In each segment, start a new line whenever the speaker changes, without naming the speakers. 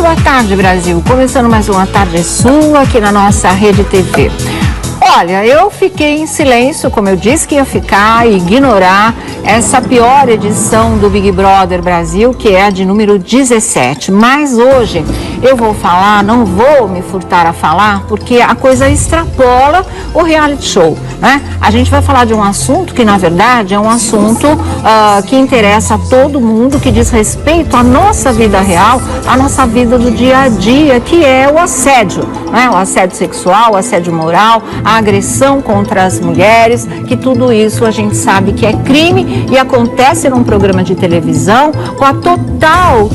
Boa tarde, Brasil. Começando mais uma Tarde Sua aqui na nossa Rede TV. Olha, eu fiquei em silêncio, como eu disse que ia ficar, e ignorar essa pior edição do Big Brother Brasil, que é a de número 17. Mas hoje eu vou falar, não vou me furtar a falar, porque a coisa extrapola o reality show, né? A gente vai falar de um assunto que, na verdade, é um assunto que interessa a todo mundo, que diz respeito à nossa vida real, à nossa vida do dia a dia, que é o assédio, né? O assédio sexual, o assédio moral, a agressão contra as mulheres, que tudo isso a gente sabe que é crime e acontece num programa de televisão com a total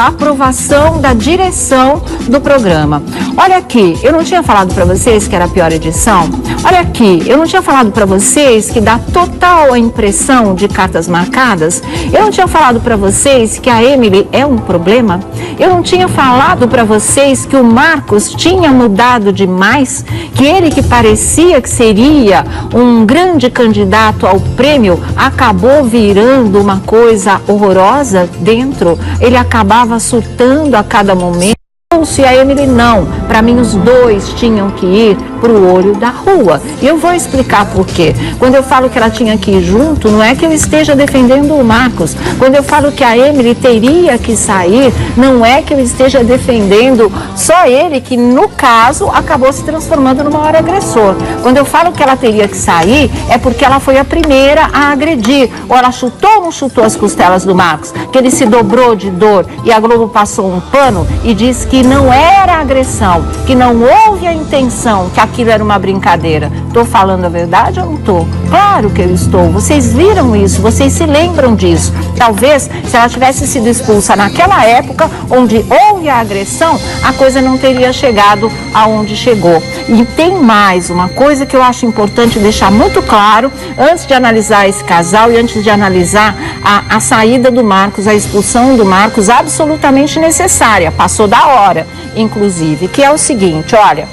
aprovação da direção do programa. Olha aqui, eu não tinha falado para vocês que era a pior edição? Olha aqui, eu não tinha falado para vocês que dá total a impressão de cartas marcadas? Eu não tinha falado para vocês que a Emily é um problema? Eu não tinha falado para vocês que o Marcos tinha mudado demais? Que ele, que parecia que seria um grande candidato ao prêmio, acabou virando uma coisa horrorosa dentro? Ele acabava surtando a cada momento. E a Emily não. Para mim, os dois tinham que ir para o olho da rua. E eu vou explicar por quê. Quando eu falo que ela tinha que ir junto, não é que eu esteja defendendo o Marcos. Quando eu falo que a Emily teria que sair, não é que eu esteja defendendo só ele, que no caso acabou se transformando no maior agressor. Quando eu falo que ela teria que sair, é porque ela foi a primeira a agredir. Ou ela chutou ou não chutou as costelas do Marcos, que ele se dobrou de dor e a Globo passou um pano e disse que não era agressão, que não houve a intenção, que aquilo era uma brincadeira. Estou falando a verdade ou não estou? Claro que eu estou. Vocês viram isso, vocês se lembram disso. Talvez, se ela tivesse sido expulsa naquela época, onde houve a agressão, a coisa não teria chegado aonde chegou. E tem mais uma coisa que eu acho importante deixar muito claro, antes de analisar esse casal e antes de analisar a saída do Marcos, a expulsão do Marcos, absolutamente necessária, passou da hora, inclusive, que é o seguinte, olha,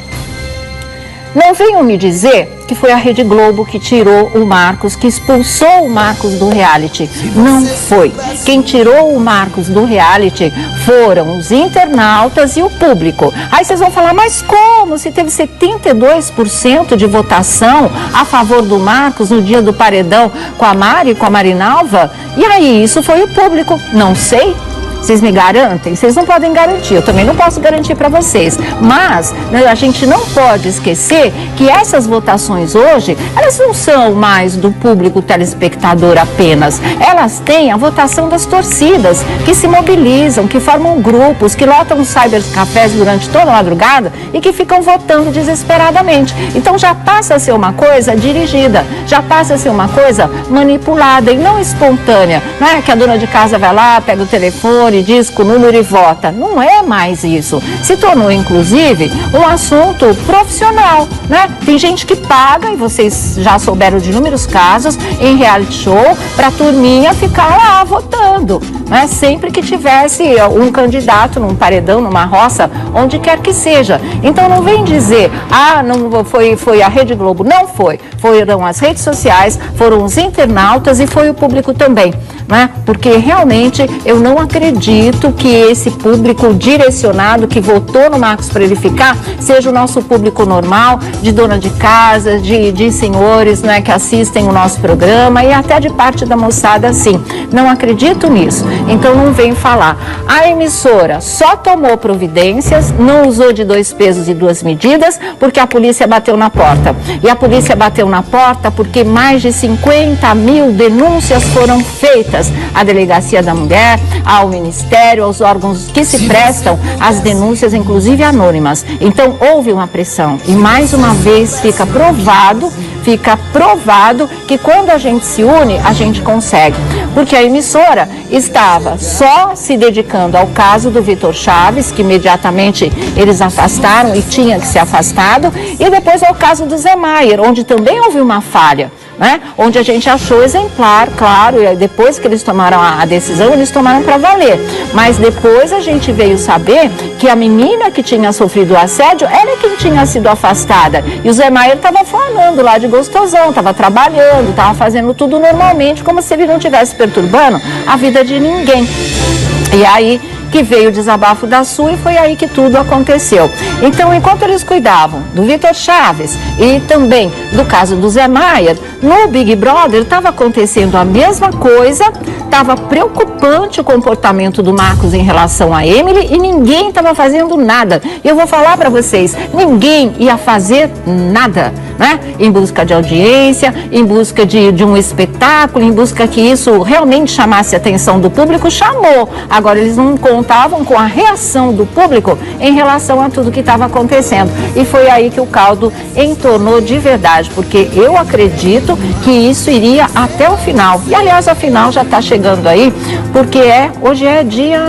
não venham me dizer que foi a Rede Globo que tirou o Marcos, que expulsou o Marcos do reality. Não foi. Quem tirou o Marcos do reality foram os internautas e o público. Aí vocês vão falar, mas como? Se teve 72% de votação a favor do Marcos no dia do paredão com a Mari, com a Marinalva? E aí, isso foi o público? Não sei. Vocês me garantem? Vocês não podem garantir, eu também não posso garantir para vocês. Mas, né, a gente não pode esquecer que essas votações hoje, elas não são mais do público telespectador apenas. Elas têm a votação das torcidas, que se mobilizam, que formam grupos, que lotam cybercafés durante toda a madrugada e que ficam votando desesperadamente. Então já passa a ser uma coisa dirigida, já passa a ser uma coisa manipulada e não espontânea. Não é que a dona de casa vai lá, pega o telefone, diz com o número e vota. Não é mais isso. Se tornou, inclusive, um assunto profissional, né? Tem gente que paga, e vocês já souberam de inúmeros casos, em reality show, para a turminha ficar lá votando, né? Sempre que tivesse um candidato num paredão, numa roça, onde quer que seja. Então não vem dizer, não foi a Rede Globo. Não foi. Foram as redes sociais, foram os internautas e foi o público também, né? Porque realmente eu não acredito que esse público direcionado que votou no Marcos para ele ficar seja o nosso público normal, de dona de casa, de senhores, né, que assistem o nosso programa e até de parte da moçada, sim. Não acredito nisso. Então não vem falar. A emissora só tomou providências, não usou de 2 pesos e 2 medidas, porque a polícia bateu na porta. E a polícia bateu na porta porque mais de 50 mil denúncias foram feitas à Delegacia da Mulher, ao Ministério, aos órgãos que se prestam às denúncias, inclusive anônimas. Então, houve uma pressão. E, mais uma vez, fica provado que quando a gente se une, a gente consegue. Porque a emissora estava só se dedicando ao caso do Vitor Chaves, que imediatamente eles afastaram e tinha que ser afastado, e depois ao caso do Zé Maier, onde também houve uma falha. né? Onde a gente achou exemplar, claro, e depois que eles tomaram a decisão, eles tomaram para valer. Mas depois a gente veio saber que a menina que tinha sofrido o assédio era quem tinha sido afastada. E o Zé Maier estava falando lá de gostosão, estava trabalhando, estava fazendo tudo normalmente, como se ele não estivesse perturbando a vida de ninguém. E aí que veio o desabafo da Su e foi aí que tudo aconteceu. Então, enquanto eles cuidavam do Vitor Chaves e também do caso do Zé Maier, no Big Brother estava acontecendo a mesma coisa, estava preocupante o comportamento do Marcos em relação a Emily e ninguém estava fazendo nada. E eu vou falar para vocês, ninguém ia fazer nada, né? Em busca de audiência, em busca de um espetáculo, em busca que isso realmente chamasse a atenção do público, chamou. Agora eles não contavam com a reação do público em relação a tudo que estava acontecendo. E foi aí que o caldo entornou de verdade, porque eu acredito que isso iria até o final. E aliás, a final já está chegando aí, porque hoje é dia,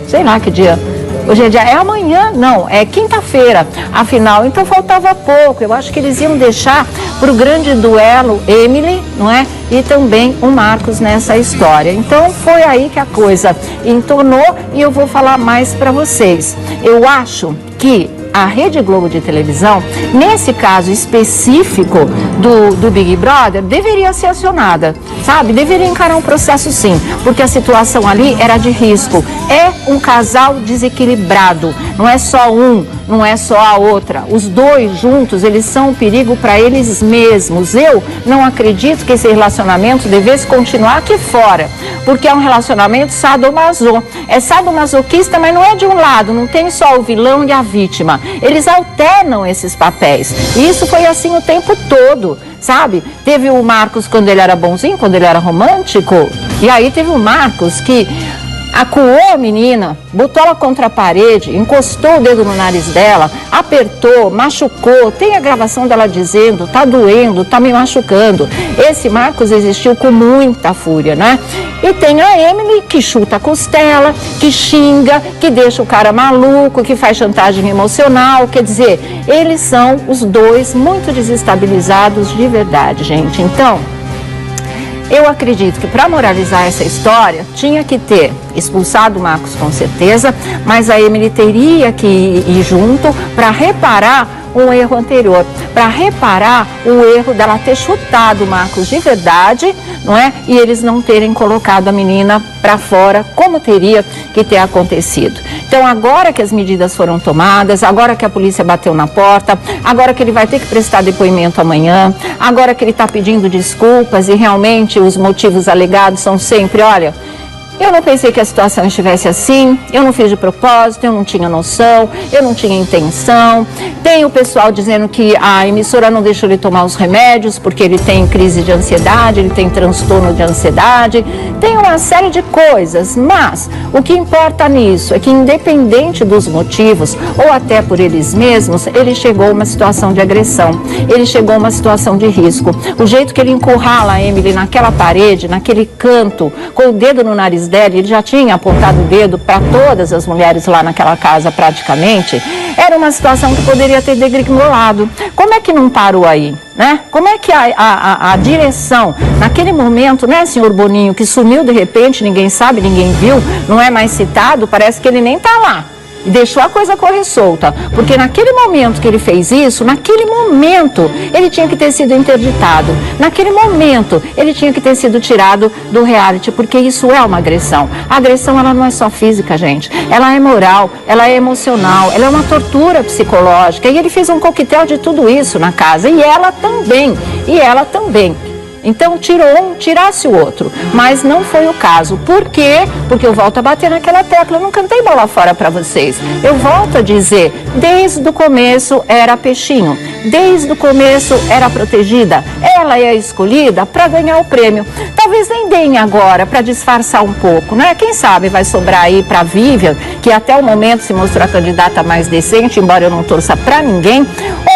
sei lá que dia. Hoje é amanhã, não, é quinta-feira, afinal, então faltava pouco. Eu acho que eles iam deixar para o grande duelo Emily, não é? E também o Marcos nessa história. Então foi aí que a coisa entornou e eu vou falar mais para vocês. Eu acho que a Rede Globo de televisão, nesse caso específico do Big Brother, deveria ser acionada, sabe? Deveria encarar um processo sim, porque a situação ali era de risco. É um casal desequilibrado, não é só um, não é só a outra. Os dois juntos, eles são um perigo para eles mesmos. Eu não acredito que esse relacionamento devesse continuar aqui fora, porque é um relacionamento sadomaso. É sadomasoquista, mas não é de um lado, não tem só o vilão e a vítima. Eles alternam esses papéis. E isso foi assim o tempo todo, sabe? Teve o Marcos quando ele era bonzinho, quando ele era romântico. E aí teve o Marcos que acuou a menina, botou ela contra a parede, encostou o dedo no nariz dela, apertou, machucou. Tem a gravação dela dizendo, tá doendo, tá me machucando. Esse Marcos existiu com muita fúria, né? E tem a Emily que chuta a costela, que xinga, que deixa o cara maluco, que faz chantagem emocional. Quer dizer, eles são os dois muito desestabilizados de verdade, gente. Então, eu acredito que para moralizar essa história, tinha que ter expulsado o Marcos com certeza, mas a Emily teria que ir junto para reparar um erro anterior, para reparar o erro dela ter chutado o Marcos de verdade, não é? E eles não terem colocado a menina para fora, como teria que ter acontecido. Então, agora que as medidas foram tomadas, agora que a polícia bateu na porta, agora que ele vai ter que prestar depoimento amanhã, agora que ele está pedindo desculpas e realmente os motivos alegados são sempre, olha, eu não pensei que a situação estivesse assim, eu não fiz de propósito, eu não tinha noção, eu não tinha intenção. Tem o pessoal dizendo que a emissora não deixou ele tomar os remédios porque ele tem crise de ansiedade, ele tem transtorno de ansiedade, tem uma série de coisas, mas o que importa nisso é que independente dos motivos, ou até por eles mesmos, ele chegou a uma situação de agressão, ele chegou a uma situação de risco. O jeito que ele encurrala a Emily naquela parede, naquele canto, com o dedo no nariz dela, ele já tinha apontado o dedo para todas as mulheres lá naquela casa praticamente, era uma situação que poderia ter degringolado. Como é que não parou aí, né? Como é que a direção, naquele momento, né, senhor Boninho, que sumiu de repente, ninguém sabe, ninguém viu, não é mais citado, parece que ele nem está lá. E deixou a coisa correr solta, porque naquele momento que ele fez isso, naquele momento ele tinha que ter sido interditado, naquele momento ele tinha que ter sido tirado do reality, porque isso é uma agressão. A agressão, ela não é só física, gente, ela é moral, ela é emocional, ela é uma tortura psicológica, e ele fez um coquetel de tudo isso na casa, e ela também. Então, tirou um, tirasse o outro, mas não foi o caso. Por quê? Porque eu volto a bater naquela tecla, eu não cantei bola fora para vocês. Eu volto a dizer, desde o começo era peixinho, desde o começo era protegida, ela é a escolhida para ganhar o prêmio. Talvez nem deem agora para disfarçar um pouco, né? Quem sabe vai sobrar aí para a Vivian, que até o momento se mostrou a candidata mais decente, embora eu não torça para ninguém,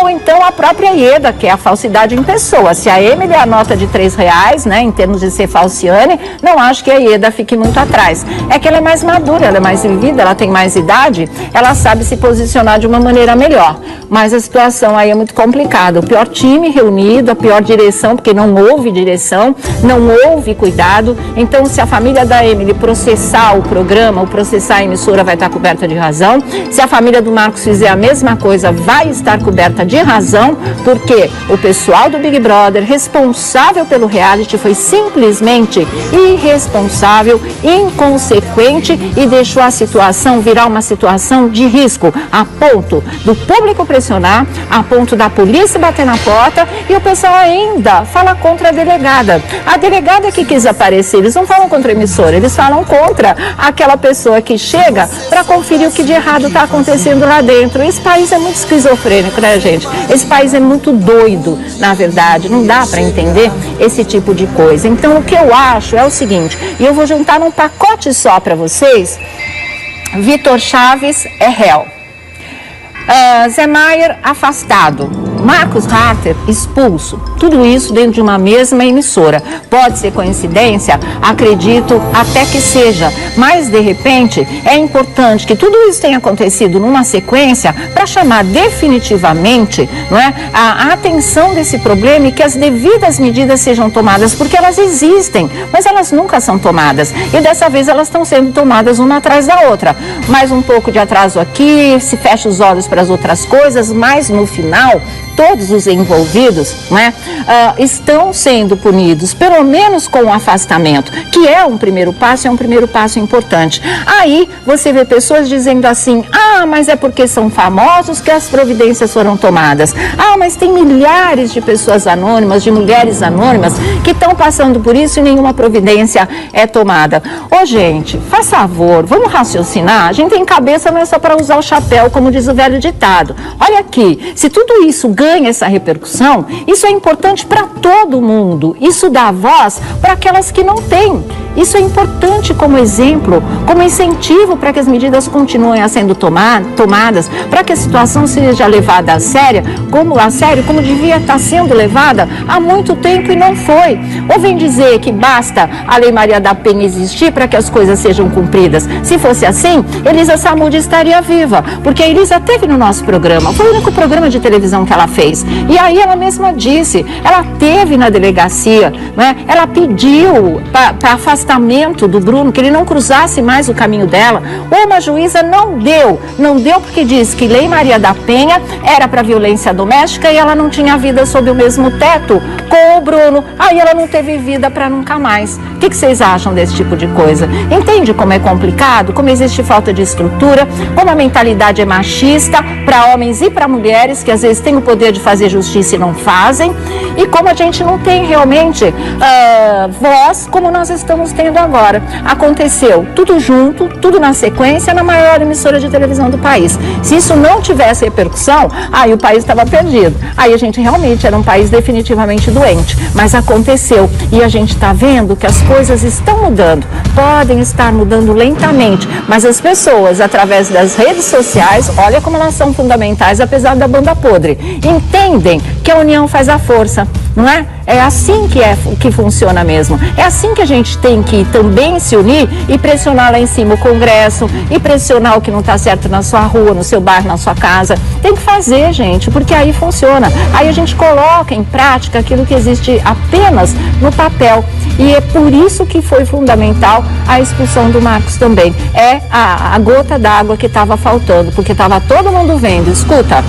ou então a própria Ieda, que é a falsidade em pessoa. Se a Emily é a nota de R$3, né, em termos de ser falciane, não acho que a Ieda fique muito atrás. É que ela é mais madura, ela é mais vivida, ela tem mais idade, ela sabe se posicionar de uma maneira melhor. Mas a situação aí é muito muito complicado. O pior time reunido, a pior direção, porque não houve direção, não houve cuidado. Então, se a família da Emily processar o programa, ou processar a emissora, vai estar coberta de razão. Se a família do Marcos fizer a mesma coisa, vai estar coberta de razão, porque o pessoal do Big Brother, responsável pelo reality, foi simplesmente irresponsável, inconsequente e deixou a situação virar uma situação de risco, a ponto do público pressionar, a ponto da polícia bater na porta e o pessoal ainda fala contra a delegada. A delegada que quis aparecer, eles não falam contra a emissora, eles falam contra aquela pessoa que chega para conferir o que de errado está acontecendo lá dentro. Esse país é muito esquizofrênico, né, gente? Esse país é muito doido, na verdade, não dá para entender esse tipo de coisa. Então, o que eu acho é o seguinte, e eu vou juntar num pacote só para vocês. Vitor Chaves é réu. Zé Maier afastado. Marcos Harter expulso. Tudo isso dentro de uma mesma emissora. Pode ser coincidência? Acredito até que seja. Mas, de repente, é importante que tudo isso tenha acontecido numa sequência para chamar definitivamente, não é, a atenção desse problema e que as devidas medidas sejam tomadas, porque elas existem, mas elas nunca são tomadas. E dessa vez elas estão sendo tomadas uma atrás da outra. Mais um pouco de atraso aqui, se fecha os olhos para as outras coisas, mas no final todos os envolvidos, né, estão sendo punidos, pelo menos com o afastamento, que é um primeiro passo, é um primeiro passo importante. Aí você vê pessoas dizendo assim, mas é porque são famosos que as providências foram tomadas. Mas tem milhares de pessoas anônimas, de mulheres anônimas, que estão passando por isso e nenhuma providência é tomada. Gente, faz favor, vamos raciocinar? A gente tem cabeça, não é só para usar o chapéu, como diz o velho ditado. Olha aqui, se tudo isso ganha essa repercussão, isso é importante para todo mundo. Isso dá voz para aquelas que não têm. Isso é importante como exemplo, como incentivo para que as medidas continuem a sendo tomadas, para que a situação seja levada a sério, como devia estar sendo levada há muito tempo e não foi. Ou vem dizer que basta a Lei Maria da Penha existir para que as coisas sejam cumpridas. Se fosse assim, Elisa Samúdio estaria viva, porque a Elisa teve no nosso programa, foi o único programa de televisão que ela fez. E aí ela mesma disse, ela teve na delegacia, né? Ela pediu para afastamento do Bruno, que ele não cruzasse mais o caminho dela. Uma juíza não deu porque diz que Lei Maria da Penha era para violência doméstica e ela não tinha vida sob o mesmo teto com o Bruno. Aí ela não teve vida para nunca mais. O que vocês acham desse tipo de coisa? Entende como é complicado? Como existe falta de estrutura? Como a mentalidade é machista para homens e para mulheres, que às vezes têm o poder de fazer justiça e não fazem? E como a gente não tem realmente voz como nós estamos tendo agora. Aconteceu tudo junto, tudo na sequência, na maior emissora de televisão do país. Se isso não tivesse repercussão, aí o país estava perdido. Aí a gente realmente era um país definitivamente doente. Mas aconteceu e a gente está vendo que as coisas estão mudando. Podem estar mudando lentamente, mas as pessoas, através das redes sociais, olha como elas são fundamentais, apesar da banda podre, entendem que a união faz a força, não é? É assim que funciona mesmo. É assim que a gente tem que também se unir e pressionar lá em cima o Congresso e pressionar o que não está certo na sua rua, no seu bairro, na sua casa. Tem que fazer, gente, porque aí funciona. Aí a gente coloca em prática aquilo que existe apenas no papel. E é por isso que foi fundamental a expulsão do Marcos também. É a gota d'água que estava faltando, porque estava todo mundo vendo. Escuta,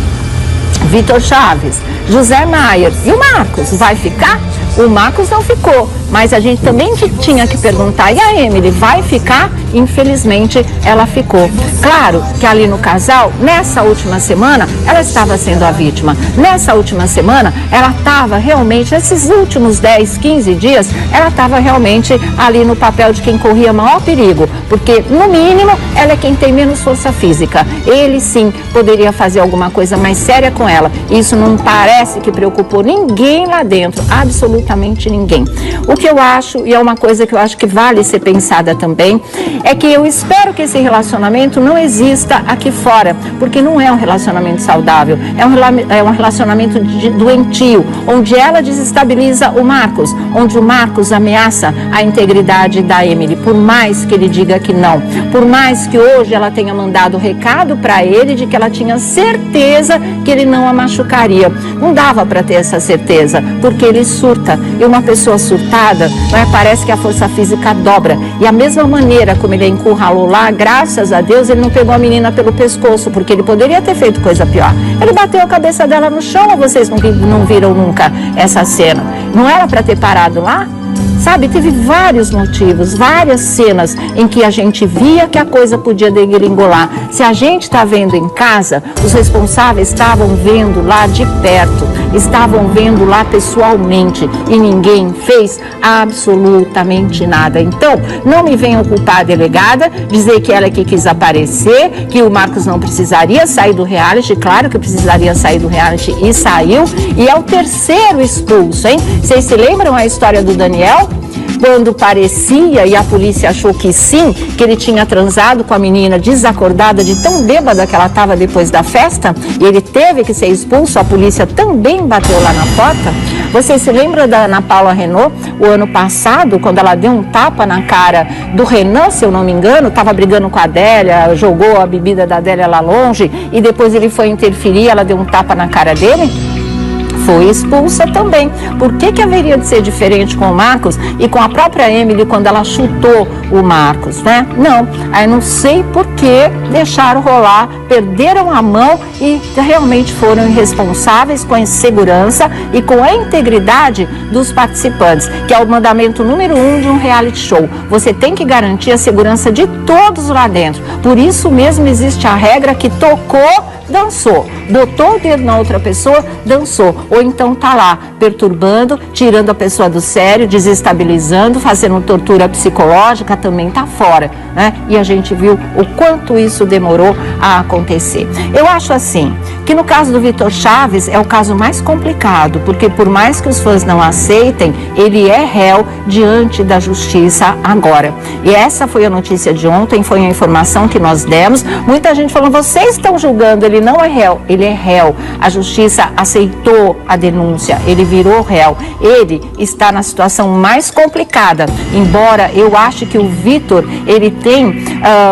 Vitor Chaves, José Maier e o Marcos, vai ficar? O Marcos não ficou, mas a gente também tinha que perguntar, e a Emily vai ficar? Infelizmente, ela ficou. Claro que ali no casal, nessa última semana, ela estava sendo a vítima. Nessa última semana, ela estava realmente, nesses últimos 10, 15 dias, ela estava realmente ali no papel de quem corria maior perigo, porque, no mínimo, ela é quem tem menos força física. Ele, sim, poderia fazer alguma coisa mais séria com ela. Isso não parece que preocupou ninguém lá dentro, absolutamente absolutamente ninguém. O que eu acho, e é uma coisa que eu acho que vale ser pensada também, é que eu espero que esse relacionamento não exista aqui fora, porque não é um relacionamento saudável, é um relacionamento doentio, onde ela desestabiliza o Marcos, onde o Marcos ameaça a integridade da Emily, por mais que ele diga que não, por mais que hoje ela tenha mandado recado para ele de que ela tinha certeza que ele não a machucaria. Não dava para ter essa certeza, porque ele surta, e uma pessoa surtada, parece que a força física dobra, e a mesma maneira como ele a encurralou lá, graças a Deus ele não pegou a menina pelo pescoço, porque ele poderia ter feito coisa pior. Ele bateu a cabeça dela no chão, ou vocês não viram nunca essa cena? Não era para ter parado lá? Sabe, teve vários motivos, várias cenas em que a gente via que a coisa podia degringolar. Se a gente está vendo em casa, os responsáveis estavam vendo lá de perto, estavam vendo lá pessoalmente e ninguém fez absolutamente nada. Então, não me venham culpar a delegada, dizer que ela é que quis aparecer, que o Marcos não precisaria sair do reality. Claro que precisaria sair do reality e saiu. E é o terceiro expulso, hein? Vocês se lembram a história do Daniel? Quando parecia, e a polícia achou que sim, que ele tinha transado com a menina desacordada de tão bêbada que ela estava depois da festa, e ele teve que ser expulso, a polícia também bateu lá na porta. Você se lembra da Ana Paula Renault, o ano passado, quando ela deu um tapa na cara do Renan, se eu não me engano, estava brigando com a Adélia, jogou a bebida da Adélia lá longe, e depois ele foi interferir, ela deu um tapa na cara dele? Foi expulsa também. Por que haveria de ser diferente com o Marcos e com a própria Emily quando ela chutou o Marcos, né? Não, aí não sei por que deixaram rolar, perderam a mão e realmente foram irresponsáveis com a insegurança e com a integridade dos participantes, que é o mandamento número 1 de um reality show. Você tem que garantir a segurança de todos lá dentro. Por isso mesmo existe a regra que tocou, dançou, botou o dedo na outra pessoa, dançou, ou então tá lá perturbando, tirando a pessoa do sério, desestabilizando, fazendo tortura psicológica, também tá fora, né? E a gente viu o quanto isso demorou a acontecer. Eu acho assim, que no caso do Vitor Chaves é o caso mais complicado, porque por mais que os fãs não aceitem, ele é réu diante da justiça agora. E essa foi a notícia de ontem, foi a informação que nós demos. Muita gente falou, vocês estão julgando, ele não é réu. Ele é réu. A justiça aceitou a denúncia, ele virou réu. Ele está na situação mais complicada, embora eu ache que o Vitor, ele tem,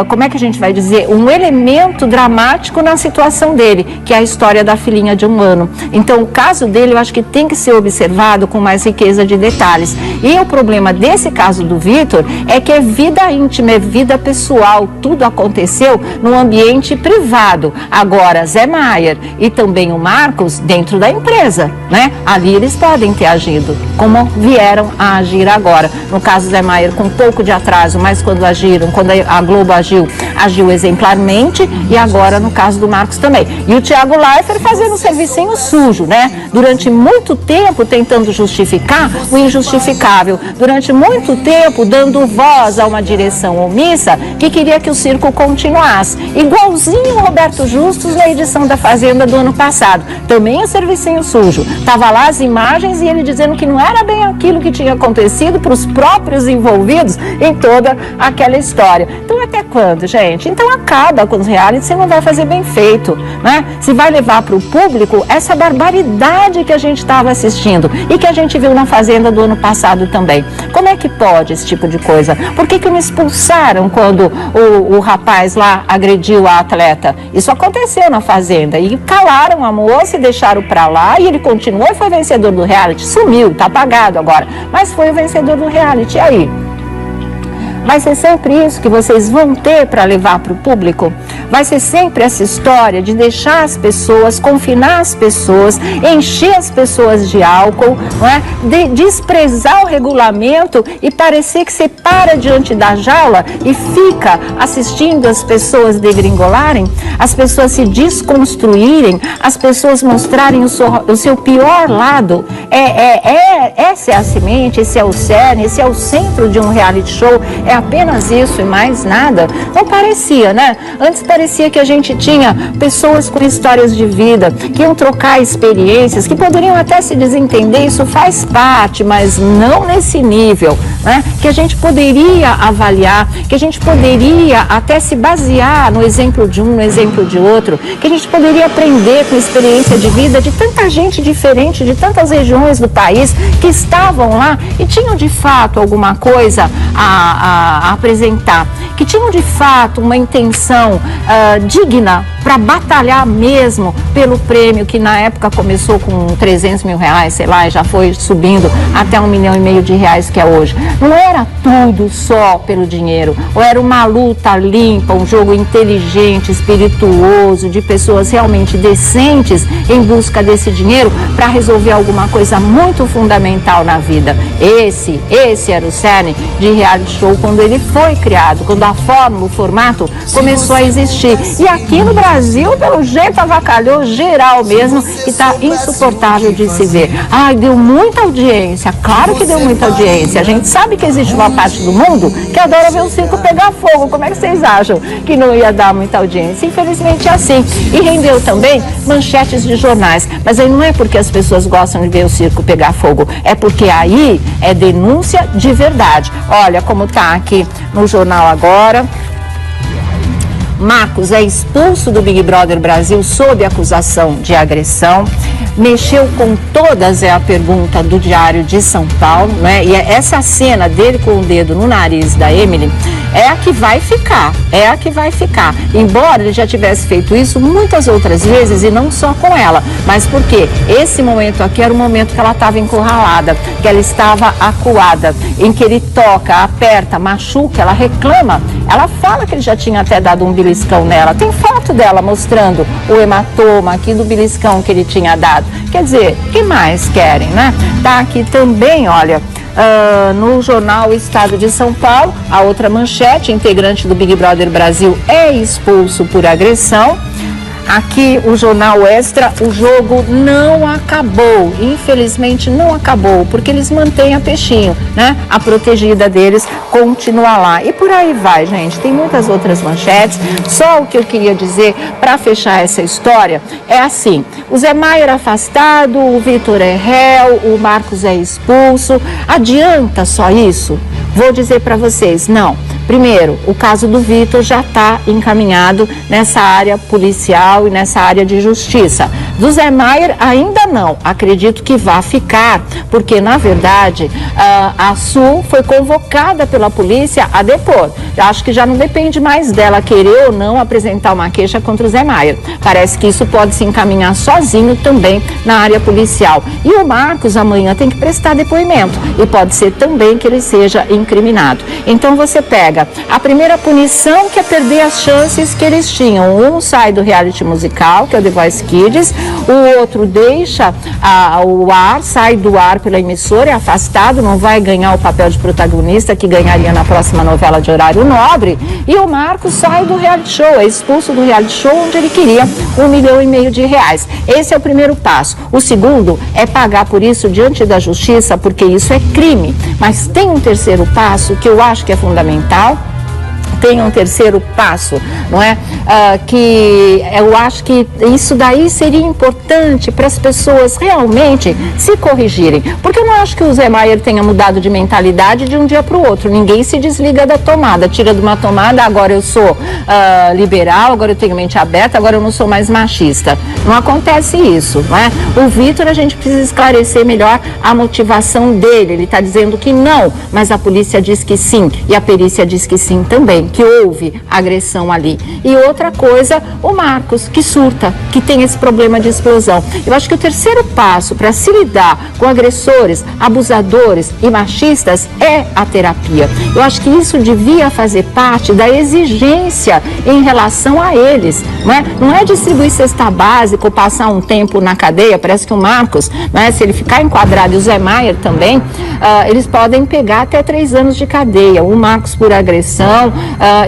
como é que a gente vai dizer, um elemento dramático na situação dele, que é a história da filhinha de 1 ano. Então, o caso dele, eu acho que tem que ser observado com mais riqueza de detalhes. E o problema desse caso do Vitor é que é vida íntima, é vida pessoal, tudo aconteceu no ambiente privado. Agora, Zé Maier e também o Marcos dentro da empresa, né? Ali eles podem ter agido, como vieram a agir agora. No caso Zé Maier com um pouco de atraso, mas quando agiram, quando a Globo agiu exemplarmente, e agora no caso do Marcos também. E o Thiago Leifert fazendo um servicinho sujo, né? Durante muito tempo tentando justificar o injustificável, durante muito tempo dando voz a uma direção omissa que queria que o circo continuasse. Igualzinho o Roberto Justus na edição da Fazenda do ano passado. Também o servicinho sujo. Tava lá as imagens e ele dizendo que não era bem aquilo que tinha acontecido para os próprios envolvidos em toda aquela história. Então até quando, gente? Então acaba com os realities, você não vai fazer bem feito, né? Se vai levar para o público essa barbaridade que a gente estava assistindo e que a gente viu na Fazenda do ano passado também. Como é que pode esse tipo de coisa? Por que me expulsaram quando o rapaz lá agrediu a atleta? Isso aconteceu na Fazenda e calaram a moça e deixaram para lá, e ele continuou e foi vencedor do reality. Sumiu, tá apagado agora, mas foi o vencedor do reality. E aí? Vai ser sempre isso que vocês vão ter para levar para o público? Vai ser sempre essa história de deixar as pessoas, confinar as pessoas, encher as pessoas de álcool, não é? Desprezar o regulamento e parecer que você para diante da jaula e fica assistindo as pessoas degringolarem, as pessoas se desconstruírem, as pessoas mostrarem o seu pior lado. Essa é a semente, esse é o cerne, esse é o centro de um reality show. É apenas isso e mais nada? Não parecia, né? Antes parecia que a gente tinha pessoas com histórias de vida, que iam trocar experiências, que poderiam até se desentender, isso faz parte, mas não nesse nível, né? Que a gente poderia avaliar, que a gente poderia até se basear no exemplo de um, no exemplo de outro, que a gente poderia aprender com a experiência de vida de tanta gente diferente, de tantas regiões do país que estavam lá e tinham de fato alguma coisa a apresentar, que tinham de fato uma intenção digna para batalhar mesmo pelo prêmio que na época começou com 300 mil reais, sei lá, e já foi subindo até 1,5 milhão de reais que é hoje. Não era tudo só pelo dinheiro, ou era uma luta limpa, um jogo inteligente, espirituoso, de pessoas realmente decentes em busca desse dinheiro para resolver alguma coisa muito fundamental na vida. Esse era o cerne de reality show quando ele foi criado, quando a fórmula, o formato começou a existir. E aqui no Brasil, pelo jeito, avacalhou geral mesmo, que está insuportável de se ver. Ai, deu muita audiência, claro que deu muita audiência. A gente sabe que existe uma parte do mundo que adora ver o circo pegar fogo. Como é que vocês acham que não ia dar muita audiência? Infelizmente é assim. E rendeu também manchetes de jornais. Mas aí não é porque as pessoas gostam de ver o circo pegar fogo, é porque aí é denúncia de verdade. Olha como está aqui no Jornal Agora. Marcos é expulso do Big Brother Brasil sob acusação de agressão. Mexeu com todas, é a pergunta do Diário de São Paulo, né? E essa cena dele com o dedo no nariz da Emily é a que vai ficar, Embora ele já tivesse feito isso muitas outras vezes e não só com ela. Mas por quê? Esse momento aqui era o momento que ela estava encurralada, que ela estava acuada, em que ele toca, aperta, machuca, ela reclama. Ela fala que ele já tinha até dado um beliscão nela. Tem foto dela mostrando o hematoma aqui do beliscão que ele tinha dado. Quer dizer, o que mais querem, né? Tá aqui também, olha, no jornal Estado de São Paulo, a outra manchete: integrante do Big Brother Brasil é expulso por agressão. Aqui o Jornal Extra, o jogo não acabou, infelizmente não acabou, porque eles mantêm a peixinho, né? A protegida deles continua lá. E por aí vai, gente, tem muitas outras manchetes. Só o que eu queria dizer para fechar essa história é assim: o Zé Maier afastado, o Vitor é réu, o Marcos é expulso. Adianta só isso? Vou dizer para vocês, não. Primeiro, o caso do Vitor já está encaminhado nessa área policial e nessa área de justiça. Do Zé Maier ainda não, acredito que vai ficar, porque na verdade a Su foi convocada pela polícia a depor. Acho que já não depende mais dela querer ou não apresentar uma queixa contra o Zé Maier. Parece que isso pode se encaminhar sozinho também na área policial. E o Marcos amanhã tem que prestar depoimento e pode ser também que ele seja incriminado. Então você pega a primeira punição, que é perder as chances que eles tinham. Um sai do reality musical, que é o The Voice Kids, o outro deixa o ar, sai do ar pela emissora, é afastado, não vai ganhar o papel de protagonista que ganharia na próxima novela de horário nobre. E o Marcos sai do reality show, é expulso do reality show onde ele queria 1,5 milhão de reais. Esse é o primeiro passo. O segundo é pagar por isso diante da justiça, porque isso é crime. Mas tem um terceiro passo que eu acho que é fundamental. Tem um terceiro passo, não é? Que eu acho que isso daí seria importante para as pessoas realmente se corrigirem. Porque eu não acho que o Zé Maier tenha mudado de mentalidade de um dia para o outro. Ninguém se desliga da tomada, tira de uma tomada, agora eu sou liberal, agora eu tenho mente aberta, agora eu não sou mais machista. Não acontece isso, não é? O Vitor, a gente precisa esclarecer melhor a motivação dele. Ele está dizendo que não, mas a polícia diz que sim e a perícia diz que sim também, que houve agressão ali. E outra coisa, o Marcos, que surta, que tem esse problema de explosão. Eu acho que o terceiro passo para se lidar com agressores, abusadores e machistas é a terapia. Eu acho que isso devia fazer parte da exigência em relação a eles, não é? Não é distribuir cesta básica ou passar um tempo na cadeia. Parece que o Marcos, não é? Se ele ficar enquadrado, e o Zé Maier também, eles podem pegar até 3 anos de cadeia. O Marcos por agressão,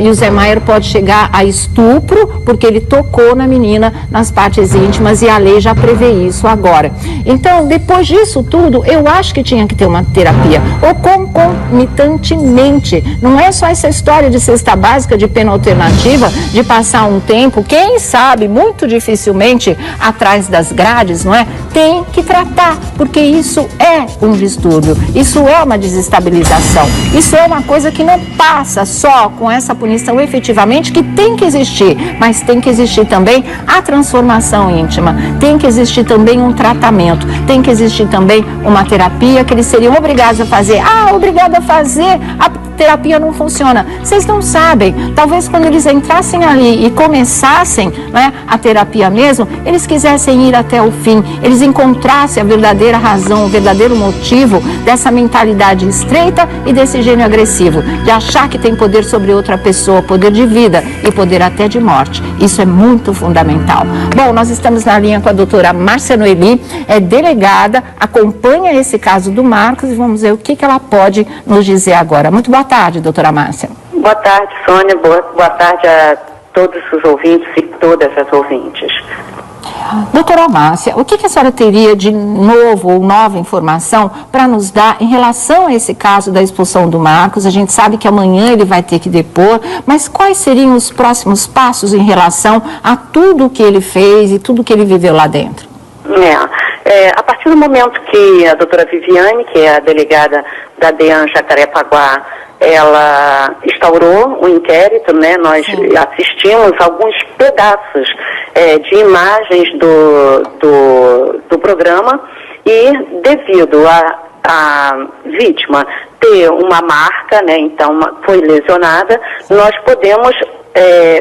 e o Zé Maier pode chegar a estupro, porque ele tocou na menina nas partes íntimas e a lei já prevê isso agora. Então, depois disso tudo, eu acho que tinha que ter uma terapia, ou com concomitantemente. Não é só essa história de cesta básica, de pena alternativa, de passar um tempo, quem sabe, muito dificilmente, atrás das grades, não é? Tem que tratar, porque isso é um distúrbio, isso é uma desestabilização, isso é uma coisa que não passa só com essa punição efetivamente, que tem que existir, mas tem que existir também a transformação íntima, tem que existir também um tratamento, tem que existir também uma terapia que eles seriam obrigados a fazer. Obrigado a fazer, a terapia não funciona. Vocês não sabem, talvez quando eles entrassem ali e começassem, né, a terapia mesmo, eles quisessem ir até o fim, eles encontrassem a verdadeira razão, o verdadeiro motivo dessa mentalidade estreita e desse gênio agressivo, de achar que tem poder sobre outra pessoa, poder de vida e poder até de morte. Isso é muito fundamental. Bom, nós estamos na linha com a doutora Márcia Noeli, é delegada, acompanha esse caso do Marcos e vamos ver o que ela pode nos dizer agora. Muito boa tarde, doutora Márcia.
Boa tarde, Sônia. Boa tarde a todos os ouvintes e todas as ouvintes.
Doutora Márcia, o que a senhora teria de novo ou nova informação para nos dar em relação a esse caso da expulsão do Marcos? A gente sabe que amanhã ele vai ter que depor, mas quais seriam os próximos passos em relação a tudo que ele fez e tudo que ele viveu lá dentro?
A partir do momento que a doutora Viviane, que é a delegada da DEAN Jacarepaguá, ela instaurou o inquérito, né? Nós assistimos alguns pedaços de imagens do programa e devido a vítima ter uma marca, né? Então foi lesionada, nós podemos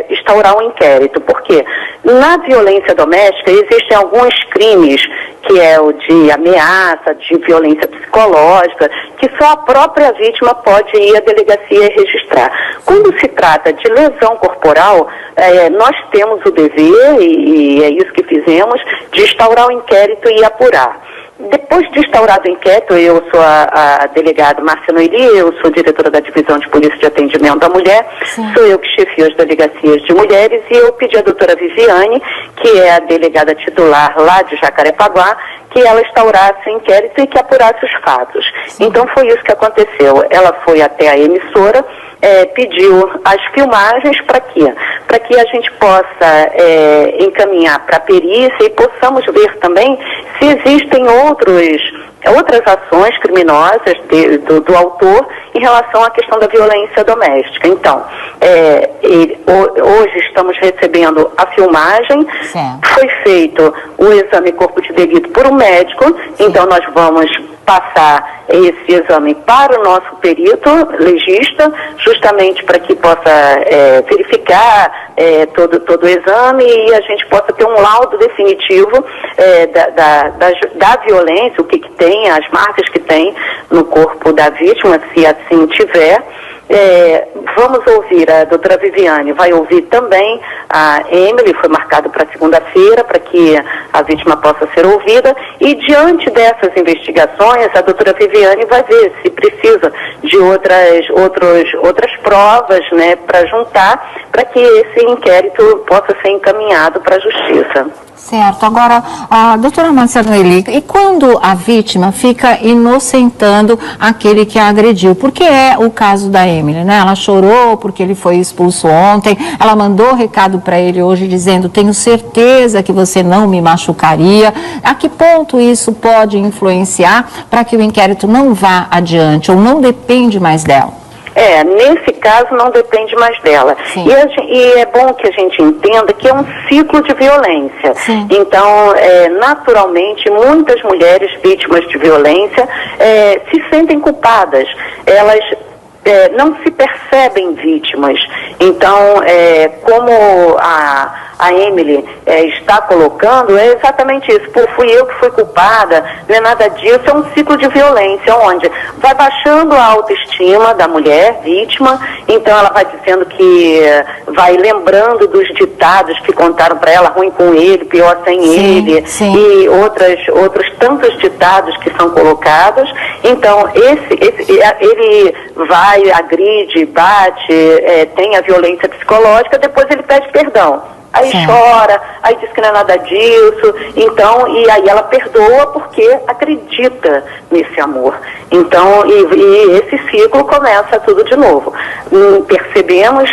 instaurar um inquérito. Por quê? Na violência doméstica existem alguns crimes, que é o de ameaça, de violência psicológica, que só a própria vítima pode ir à delegacia e registrar. Quando se trata de lesão corporal, nós temos o dever, e é isso que fizemos, de instaurar o inquérito e apurar. Depois de instaurado o inquérito, eu sou a delegada Márcia Noeli, eu sou diretora da Divisão de Polícia de Atendimento à Mulher, sou eu que chefio as delegacias de mulheres e eu pedi à doutora Viviane, que é a delegada titular lá de Jacarepaguá, que ela instaurasse o inquérito e que apurasse os fatos. Então foi isso que aconteceu. Ela foi até a emissora, pediu as filmagens para quê? Para que a gente possa encaminhar para a perícia e possamos ver também se existem outras ações criminosas do autor em relação à questão da violência doméstica. Então, hoje estamos recebendo a filmagem, foi feito o exame corpo de delito por um médico, então nós vamos passar esse exame para o nosso perito legista, justamente para que possa verificar todo o exame e a gente possa ter um laudo definitivo da violência, o que tem, as marcas que tem no corpo da vítima, se assim tiver. Vamos ouvir a doutora Viviane, vai ouvir também a Emily, foi marcado para segunda-feira, para que a vítima possa ser ouvida, e diante dessas investigações, a doutora Viviane vai ver se precisa de outras provas, né, para juntar, para que esse inquérito possa ser encaminhado para a Justiça.
Certo. Agora, a doutora Márcia Noeli, e quando a vítima fica inocentando aquele que a agrediu? Porque é o caso da Emily, né? Ela chorou porque ele foi expulso ontem, ela mandou recado para ele hoje dizendo, tenho certeza que você não me machucaria. A que ponto isso pode influenciar para que o inquérito não vá adiante ou não depende mais dela?
Nesse caso não depende mais dela. E é bom que a gente entenda que é um ciclo de violência. Sim. Então, naturalmente, muitas mulheres vítimas de violência se sentem culpadas. Elas não se percebem vítimas. Então, como a Emily está colocando, é exatamente isso. Pô, fui eu que fui culpada, não é nada disso, é um ciclo de violência, onde vai baixando a autoestima da mulher vítima, então ela vai dizendo que vai lembrando dos ditados que contaram para ela, ruim com ele, pior sem ele, e outros tantos ditados que são colocados. Então, ele vai, agride, bate, tem a violência psicológica, depois ele pede perdão. Aí chora, aí diz que não é nada disso, então, e aí ela perdoa porque acredita nesse amor. Então, e esse ciclo começa tudo de novo. Percebemos,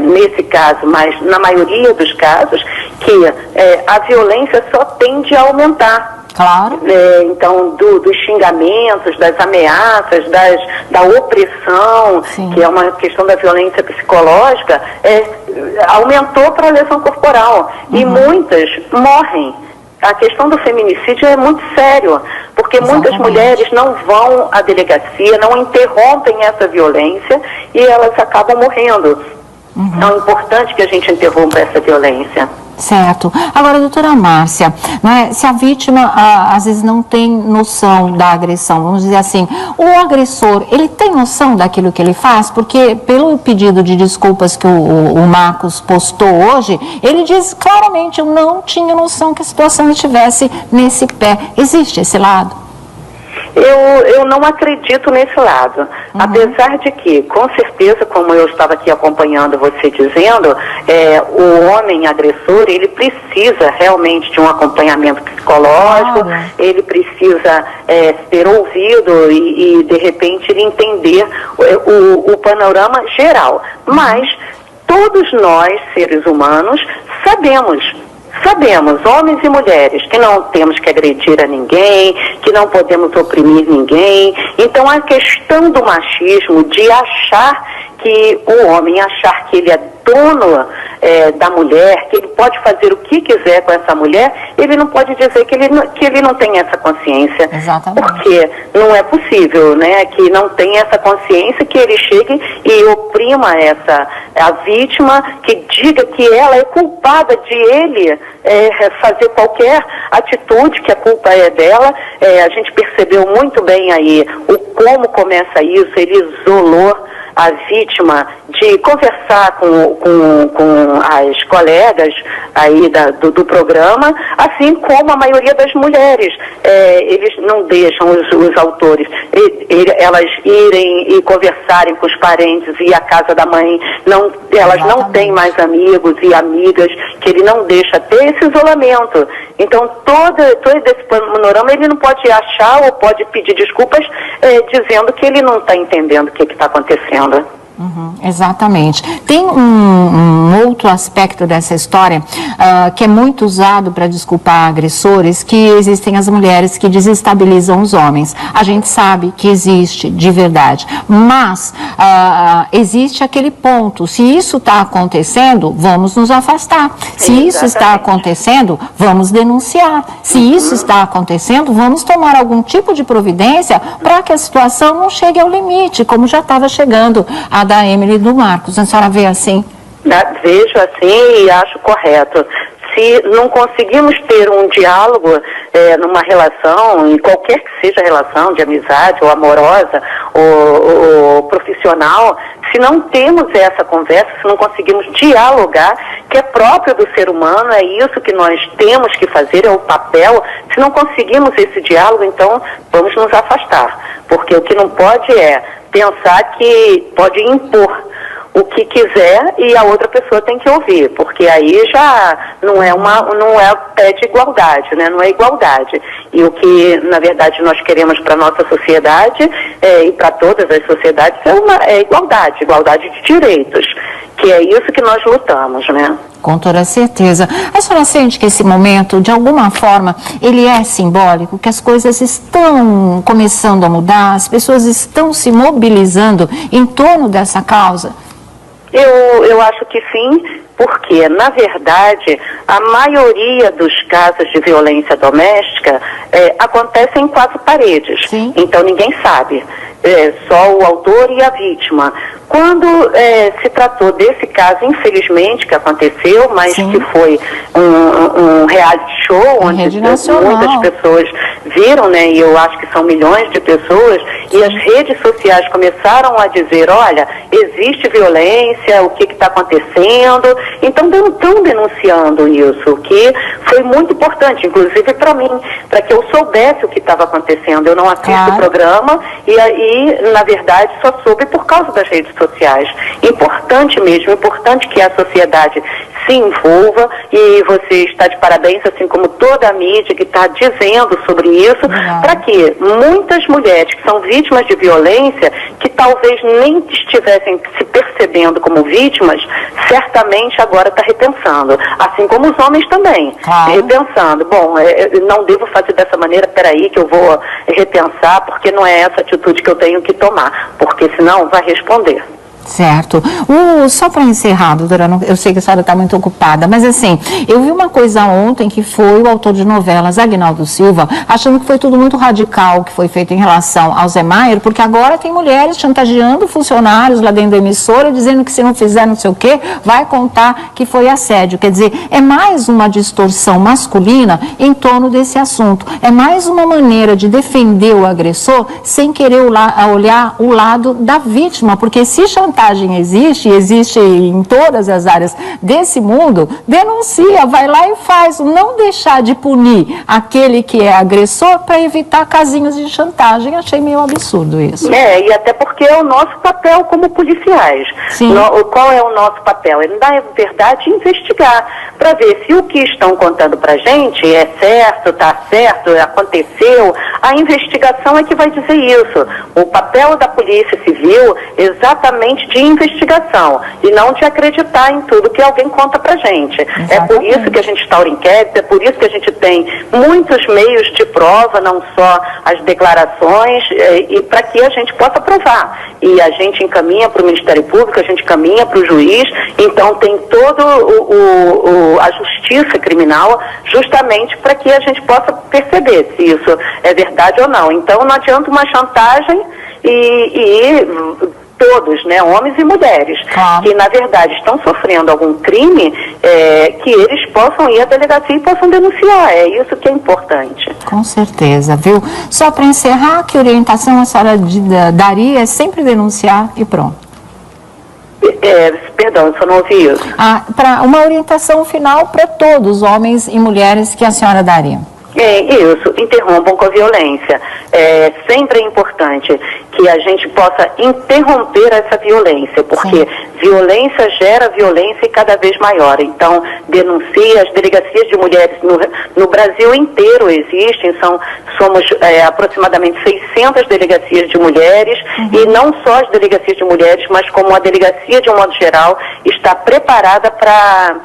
nesse caso, mas na maioria dos casos, que a violência só tende a aumentar.
Claro.
Então, dos xingamentos, das ameaças, da opressão, sim, que é uma questão da violência psicológica, aumentou para a lesão corporal. Uhum. E muitas morrem. A questão do feminicídio é muito sério, porque exatamente, muitas mulheres não vão à delegacia, não interrompem essa violência e elas acabam morrendo. Uhum. Então é importante que a gente interrompa essa violência.
Certo. Agora, doutora Márcia, se a vítima às vezes não tem noção da agressão, vamos dizer assim, o agressor, ele tem noção daquilo que ele faz? Porque pelo pedido de desculpas que o Marcos postou hoje, ele diz claramente, eu não tinha noção que a situação estivesse nesse pé. Existe esse lado?
Eu não acredito nesse lado, uhum, apesar de que, com certeza, como eu estava aqui acompanhando você dizendo, o homem agressor, ele precisa realmente de um acompanhamento psicológico, ele precisa ser ouvido e de repente, ele entender o panorama geral. Mas todos nós, seres humanos, sabemos, homens e mulheres, que não temos que agredir a ninguém, que não podemos oprimir ninguém. Então, a questão do machismo, de achar que o homem, achar que ele é dono da mulher, que ele pode fazer o que quiser com essa mulher, ele não pode dizer que ele não tem essa consciência.
Exatamente.
Porque não é possível, né, que não tenha essa consciência, que ele chegue e oprima a vítima, que diga que ela é culpada de ele fazer qualquer atitude, que a culpa é dela. A gente percebeu muito bem aí como começa isso, ele isolou a vítima de conversar com as colegas aí do programa, assim como a maioria das mulheres. Eles não deixam os autores, elas irem e conversarem com os parentes, ir à casa da mãe, elas não têm mais amigos e amigas, que ele não deixa ter esse isolamento. Então, todo esse panorama, ele não pode achar ou pode pedir desculpas dizendo que ele não está entendendo o que está acontecendo.
Uhum, exatamente. Tem um outro aspecto dessa história que é muito usado para desculpar agressores, que existem as mulheres que desestabilizam os homens. A gente sabe que existe de verdade, mas existe aquele ponto, se isso está acontecendo, vamos nos afastar. Se isso está acontecendo, vamos denunciar. Se isso está acontecendo, vamos tomar algum tipo de providência para que a situação não chegue ao limite, como já estava chegando a da Emily e do Marcos. A senhora vê assim?
Vejo assim e acho correto. Se não conseguimos ter um diálogo numa relação, em qualquer que seja a relação, de amizade ou amorosa ou profissional, se não temos essa conversa, se não conseguimos dialogar, que é próprio do ser humano, é isso que nós temos que fazer, é o papel. Se não conseguimos esse diálogo, então vamos nos afastar. Porque o que não pode é pensar que pode impor o que quiser e a outra pessoa tem que ouvir, porque aí já não é pé de igualdade, né? Não é igualdade. E o que, na verdade, nós queremos para a nossa sociedade e para todas as sociedades é igualdade de direitos, que é isso que nós lutamos, né?
Com toda certeza. A senhora sente que esse momento, de alguma forma, ele é simbólico, que as coisas estão começando a mudar, as pessoas estão se mobilizando em torno dessa causa?
Eu acho que sim, porque, na verdade, a maioria dos casos de violência doméstica acontecem em 4 paredes. Sim. Então ninguém sabe. Só o autor e a vítima. Quando se tratou desse caso, infelizmente, que aconteceu, mas sim, que foi um reality show, onde muitas pessoas viram, né, e eu acho que são milhões de pessoas, sim, e as redes sociais começaram a dizer, olha, existe violência, o que está acontecendo, então estão denunciando isso, o que foi muito importante, inclusive para mim, para que eu soubesse o que estava acontecendo. Eu não assisto o programa e aí, na verdade, só soube por causa das redes sociais. Importante mesmo, importante que a sociedade se envolva, e você está de parabéns, assim como toda a mídia que está dizendo sobre isso, para que muitas mulheres que são vítimas de violência, que talvez nem estivessem se percebendo como vítimas, certamente agora está repensando, assim como os homens também, repensando, bom, não devo fazer dessa maneira, peraí que eu vou repensar, porque não é essa atitude que eu tenho que tomar, porque senão vai responder.
Certo. Só para encerrar, doutora, eu sei que a senhora está muito ocupada, mas assim, eu vi uma coisa ontem que foi o autor de novelas, Agnaldo Silva, achando que foi tudo muito radical que foi feito em relação ao Zé Maier, porque agora tem mulheres chantageando funcionários lá dentro da emissora, dizendo que se não fizer não sei o quê, vai contar que foi assédio. Quer dizer, é mais uma distorção masculina em torno desse assunto. É mais uma maneira de defender o agressor sem querer olhar o lado da vítima, porque se chantagem existe, existe em todas as áreas desse mundo, denuncia, vai lá e faz, não deixar de punir aquele que é agressor para evitar casinhos de chantagem. Achei meio absurdo isso.
E até porque é o nosso papel como policiais.
Sim.
Qual é o nosso papel? É, na verdade, investigar, para ver se o que estão contando para a gente é certo, está certo, aconteceu. A investigação é que vai dizer isso. O papel da Polícia Civil é exatamente de investigação e não de acreditar em tudo que alguém conta pra gente. Exatamente. É por isso que a gente instaura inquérito, é por isso que a gente tem muitos meios de prova, não só as declarações, e para que a gente possa provar. E a gente encaminha para o Ministério Público, a gente encaminha para o juiz, então tem todo a justiça criminal justamente para que a gente possa perceber se isso é verdade ou não. Então não adianta uma chantagem e todos, né, homens e mulheres, que na verdade estão sofrendo algum crime, que eles possam ir à delegacia e possam denunciar. É isso que é importante.
Com certeza, viu? Só para encerrar, que orientação a senhora daria é sempre denunciar e pronto.
Perdão, eu só não ouvi isso.
Para uma orientação final para todos, homens e mulheres, que a senhora daria?
Isso, interrompam com a violência. Sempre é importante que a gente possa interromper essa violência, porque violência gera violência e cada vez maior. Então, denuncie. As delegacias de mulheres no Brasil inteiro existem, somos aproximadamente 600 delegacias de mulheres, e não só as delegacias de mulheres, mas como a delegacia de um modo geral está preparada para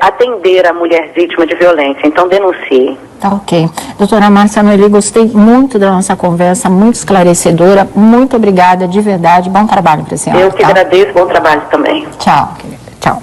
atender a mulher vítima de violência. Então, denuncie.
Tá ok. Doutora Márcia Noeli, gostei muito da nossa conversa, muito esclarecedora. Muito obrigada, de verdade. Bom trabalho para a senhora.
Eu que agradeço, bom trabalho também.
Tchau, querida. Tchau.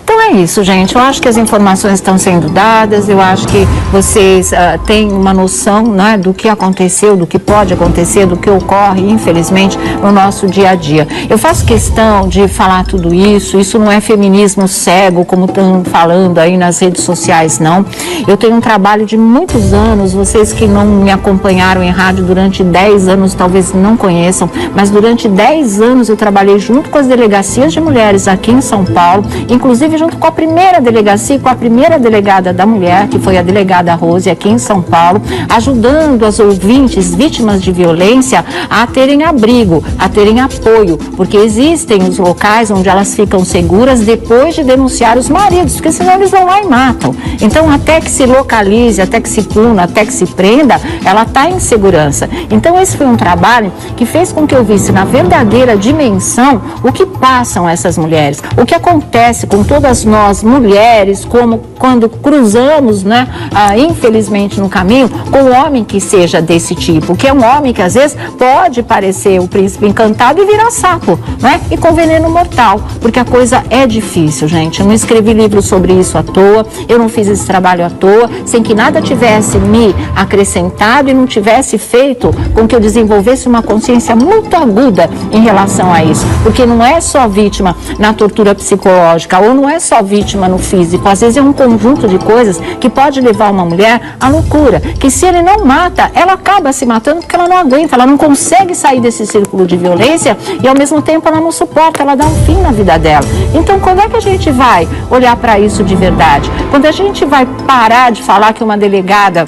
Então é isso, gente. Eu acho que as informações estão sendo dadas, eu acho que vocês têm uma noção, né, do que aconteceu, do que pode acontecer, do que ocorre, infelizmente, no nosso dia a dia. Eu faço questão de falar tudo isso não é feminismo cego, como estão falando aí nas redes sociais, não. Eu tenho um trabalho de muitos anos, vocês que não me acompanharam em rádio durante 10 anos, talvez não conheçam, mas durante 10 anos eu trabalhei junto com as delegacias de mulheres aqui em São Paulo, inclusive junto com a primeira delegacia, com a primeira delegada da mulher, que foi a delegada Rose, aqui em São Paulo, ajudando as ouvintes vítimas de violência a terem abrigo, a terem apoio, porque existem os locais onde elas ficam seguras depois de denunciar os maridos, porque senão eles vão lá e matam. Então, até que se localize, até que se puna, até que se prenda, ela está em segurança. Então, esse foi um trabalho que fez com que eu visse na verdadeira dimensão o que passam essas mulheres, o que acontece com todas nós mulheres, como quando cruzamos, né, infelizmente no caminho, com um homem que seja desse tipo, que é um homem que às vezes pode parecer o príncipe encantado e virar sapo, né, e com veneno mortal, porque a coisa é difícil, gente. Eu não escrevi livro sobre isso à toa, eu não fiz esse trabalho à toa, sem que nada tivesse me acrescentado e não tivesse feito com que eu desenvolvesse uma consciência muito aguda em relação a isso, porque não é só vítima na tortura psicológica, ou não é só vítima no físico, às vezes é um conjunto de coisas que pode levar uma mulher à loucura, que se ele não mata, ela acaba se matando porque ela não aguenta, ela não consegue sair desse círculo de violência e ao mesmo tempo ela não suporta, ela dá um fim na vida dela. Então, quando é que a gente vai olhar para isso de verdade? Quando a gente vai parar de falar que uma delegada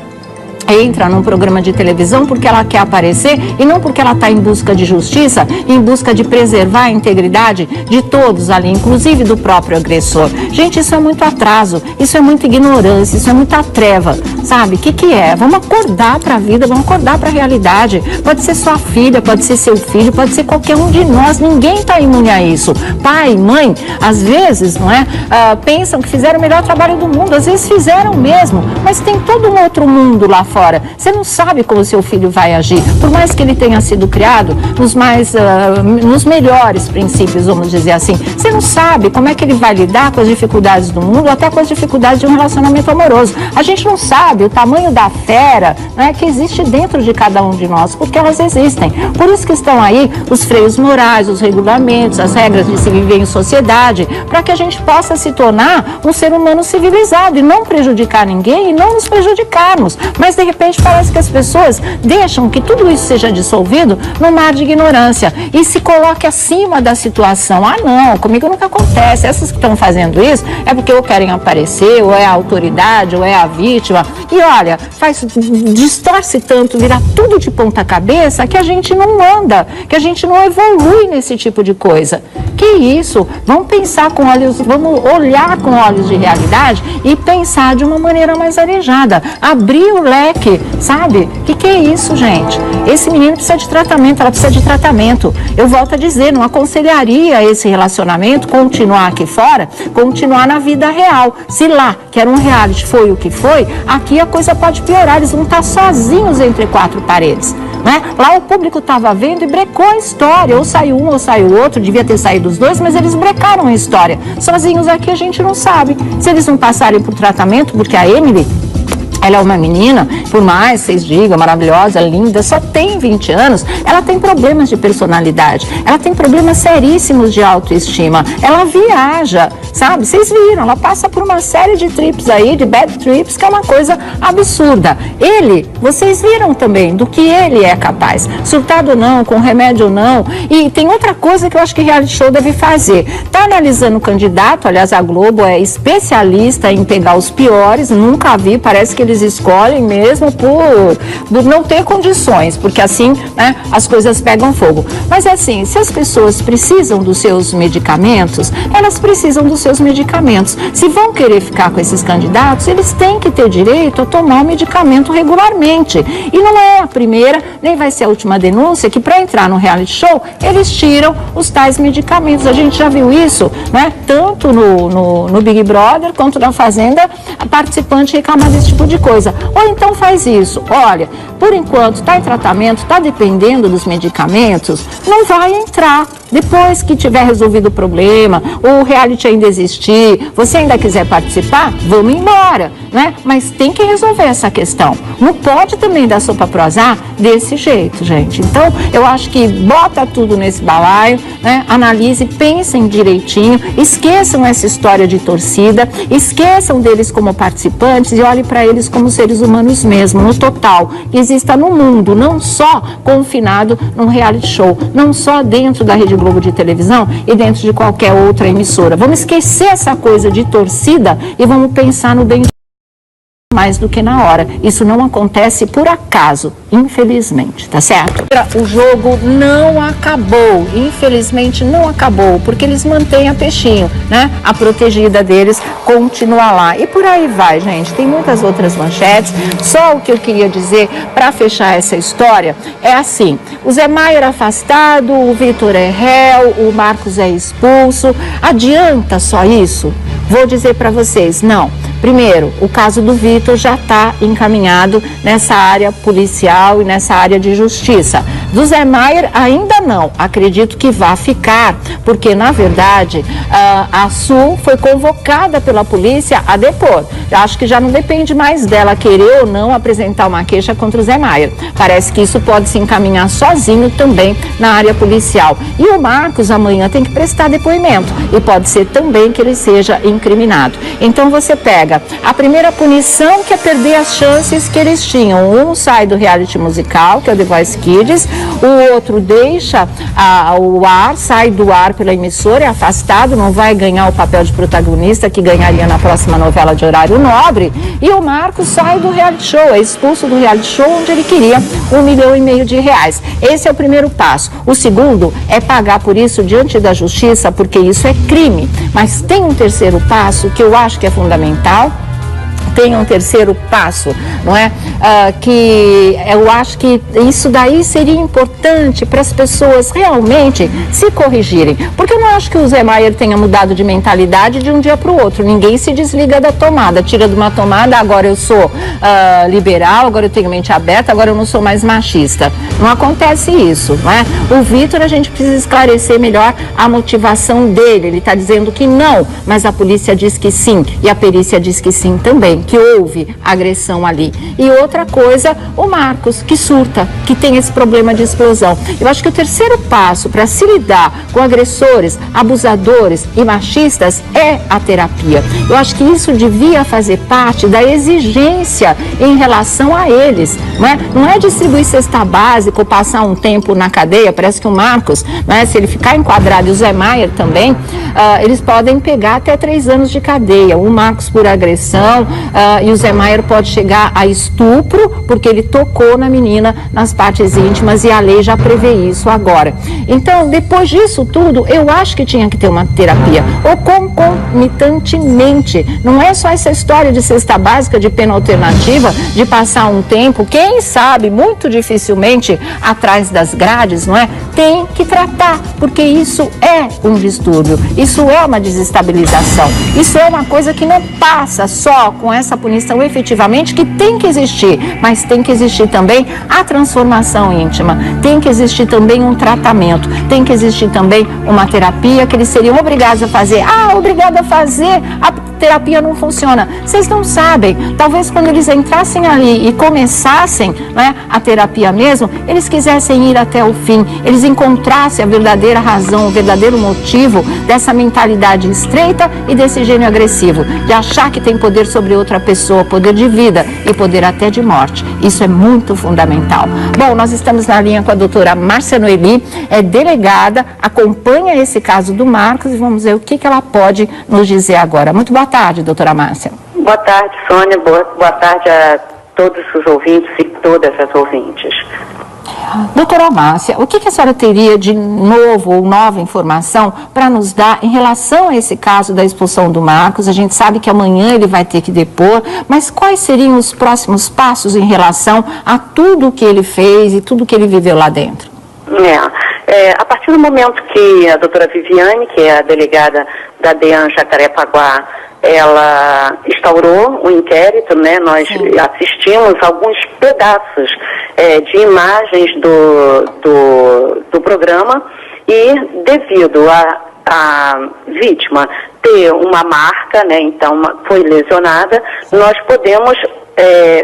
entra num programa de televisão porque ela quer aparecer e não porque ela está em busca de justiça, em busca de preservar a integridade de todos ali, inclusive do próprio agressor. Gente, isso é muito atraso, isso é muita ignorância, isso é muita treva, sabe? O que é? Vamos acordar para a vida, vamos acordar para a realidade. Pode ser sua filha, pode ser seu filho, pode ser qualquer um de nós, ninguém está imune a isso. Pai, mãe, às vezes, não é? Pensam que fizeram o melhor trabalho do mundo, às vezes fizeram mesmo, mas tem todo um outro mundo lá fora. Você não sabe como seu filho vai agir, por mais que ele tenha sido criado nos melhores princípios, vamos dizer assim. Você não sabe como é que ele vai lidar com as dificuldades do mundo, até com as dificuldades de um relacionamento amoroso. A gente não sabe o tamanho da fera, né, que existe dentro de cada um de nós, porque elas existem. Por isso que estão aí os freios morais, os regulamentos, as regras de se viver em sociedade, para que a gente possa se tornar um ser humano civilizado e não prejudicar ninguém e não nos prejudicarmos. Mas de repente parece que as pessoas deixam que tudo isso seja dissolvido no mar de ignorância e se coloque acima da situação. Ah, não, comigo nunca acontece. Essas que estão fazendo isso é porque ou querem aparecer, ou é a autoridade, ou é a vítima. E olha, distorce tanto, vira tudo de ponta cabeça que a gente não anda, que a gente não evolui nesse tipo de coisa. Que isso? Vamos pensar com olhos, vamos olhar com olhos de realidade e pensar de uma maneira mais arejada. Abrir o leque, sabe? Que é isso, gente? Esse menino precisa de tratamento, ela precisa de tratamento. Eu volto a dizer, não aconselharia esse relacionamento continuar aqui fora, continuar na vida real. Se lá, que era um reality, foi o que foi, aqui a coisa pode piorar, eles vão estar sozinhos entre quatro paredes. Né? Lá o público estava vendo e brecou a história, ou saiu um ou saiu o outro, devia ter saído os dois, mas eles brecaram a história. Sozinhos aqui a gente não sabe. Se eles não passarem por tratamento, porque a Emily, ela é uma menina, por mais vocês digam, maravilhosa, linda, só tem 20 anos, ela tem problemas de personalidade, ela tem problemas seríssimos de autoestima, ela viaja, sabe? Vocês viram, ela passa por uma série de trips aí, de bad trips, que é uma coisa absurda. Ele, vocês viram também do que ele é capaz, surtado ou não, com remédio ou não. E tem outra coisa que eu acho que reality show deve fazer, tá analisando o candidato, aliás a Globo é especialista em pegar os piores, nunca vi, parece que eles escolhem mesmo por não ter condições, porque assim, né, as coisas pegam fogo. Mas assim, se as pessoas precisam dos seus medicamentos, elas precisam dos seus medicamentos. Se vão querer ficar com esses candidatos, eles têm que ter direito a tomar o medicamento regularmente. E não é a primeira, nem vai ser a última denúncia, que para entrar no reality show, eles tiram os tais medicamentos. A gente já viu isso, né? Tanto no Big Brother, quanto na Fazenda, a participante reclama desse tipo de coisa. Ou então faz isso, olha, por enquanto está em tratamento, está dependendo dos medicamentos, não vai entrar. Depois que tiver resolvido o problema, o reality ainda existir, você ainda quiser participar, vamos embora, né? Mas tem que resolver essa questão. Não pode também dar sopa pro azar desse jeito, gente. Então, eu acho que bota tudo nesse balaio, né? Analise, pensem direitinho, esqueçam essa história de torcida, esqueçam deles como participantes e olhem para eles como seres humanos mesmo, no total, que exista no mundo, não só confinado num reality show, não só dentro da Rede Globo de televisão e dentro de qualquer outra emissora. Vamos esquecer essa coisa de torcida e vamos pensar no bem mais do que na hora. Isso não acontece por acaso, infelizmente, tá certo? O jogo não acabou, infelizmente não acabou, porque eles mantêm a peixinho, né? A protegida deles continua lá. E por aí vai, gente. Tem muitas outras manchetes. Só o que eu queria dizer para fechar essa história é assim: o Zé Maier afastado, o Vitor é réu, o Marcos é expulso. Adianta só isso? Vou dizer para vocês, não. Primeiro, o caso do Vitor já está encaminhado nessa área policial e nessa área de justiça. Do Zé Maier ainda não, acredito que vai ficar, porque na verdade a Su foi convocada pela polícia a depor. Eu acho que já não depende mais dela querer ou não apresentar uma queixa contra o Zé Maier. Parece que isso pode se encaminhar sozinho também na área policial. E o Marcos amanhã tem que prestar depoimento e pode ser também que ele seja incriminado. Então você pega pega a primeira punição, que é perder as chances que eles tinham. Um sai do reality musical, que é o The Voice Kids, o outro deixa o ar, sai do ar pela emissora, é afastado, não vai ganhar o papel de protagonista que ganharia na próxima novela de horário nobre, e o Marcos sai do reality show, é expulso do reality show onde ele queria R$1,5 milhão de reais. Esse é o primeiro passo. O segundo é pagar por isso diante da justiça, porque isso é crime. Mas tem um terceiro passo que eu acho que é fundamental. Tem um terceiro passo, não é? Que eu acho que isso daí seria importante para as pessoas realmente se corrigirem. Porque eu não acho que o Zé Maier tenha mudado de mentalidade de um dia para o outro. Ninguém se desliga da tomada, tira de uma tomada, agora eu sou liberal, agora eu tenho mente aberta, agora eu não sou mais machista. Não acontece isso, não é? O Vitor, a gente precisa esclarecer melhor a motivação dele. Ele está dizendo que não, mas a polícia diz que sim, e a perícia diz que sim também, que houve agressão ali. E outra coisa, o Marcos, que surta, que tem esse problema de explosão. Eu acho que o terceiro passo para se lidar com agressores, abusadores e machistas é a terapia. Eu acho que isso devia fazer parte da exigência em relação a eles, não é? Não é distribuir cesta básica ou passar um tempo na cadeia. Parece que o Marcos, não é? Se ele ficar enquadrado, e o Zé Maier também, eles podem pegar até 3 anos de cadeia. O Marcos por agressão, e o Zé Maier pode chegar a estupro, porque ele tocou na menina nas partes íntimas, e a lei já prevê isso agora. Então, depois disso tudo, eu acho que tinha que ter uma terapia, ou concomitantemente. Não é só essa história de cesta básica, de pena alternativa, de passar um tempo, quem sabe, muito dificilmente, atrás das grades, não é? Tem que tratar, porque isso é um distúrbio, isso é uma desestabilização, isso é uma coisa que não passa só com essa punição efetivamente, que tem que existir, mas tem que existir também a transformação íntima, tem que existir também um tratamento, tem que existir também uma terapia que eles seriam obrigados a fazer. Obrigado a fazer, a terapia não funciona. Vocês não sabem, talvez quando eles entrassem ali e começassem, né, a terapia mesmo, eles quisessem ir até o fim, eles encontrassem a verdadeira razão, o verdadeiro motivo dessa mentalidade estreita e desse gênio agressivo, de achar que tem poder sobre outra pessoa, poder de vida e poder até de morte. Isso é muito fundamental. Bom, nós estamos na linha com a doutora Márcia Noeli, é delegada, acompanha esse caso do Marcos, e vamos ver o que ela pode nos dizer agora. Muito boa tarde, doutora Márcia.
Boa tarde, Sônia. Boa tarde a todos os ouvintes e todas as ouvintes.
Doutora Márcia, o que a senhora teria de novo ou nova informação para nos dar em relação a esse caso da expulsão do Marcos? A gente sabe que amanhã ele vai ter que depor, mas quais seriam os próximos passos em relação a tudo que ele fez e tudo que ele viveu lá dentro?
A partir do momento que a doutora Viviane, que é a delegada da DEAN Jacarepaguá, ela instaurou o inquérito, né? Nós assistimos alguns pedaços de imagens do programa, e devido a vítima ter uma marca, né? Então foi lesionada, nós podemos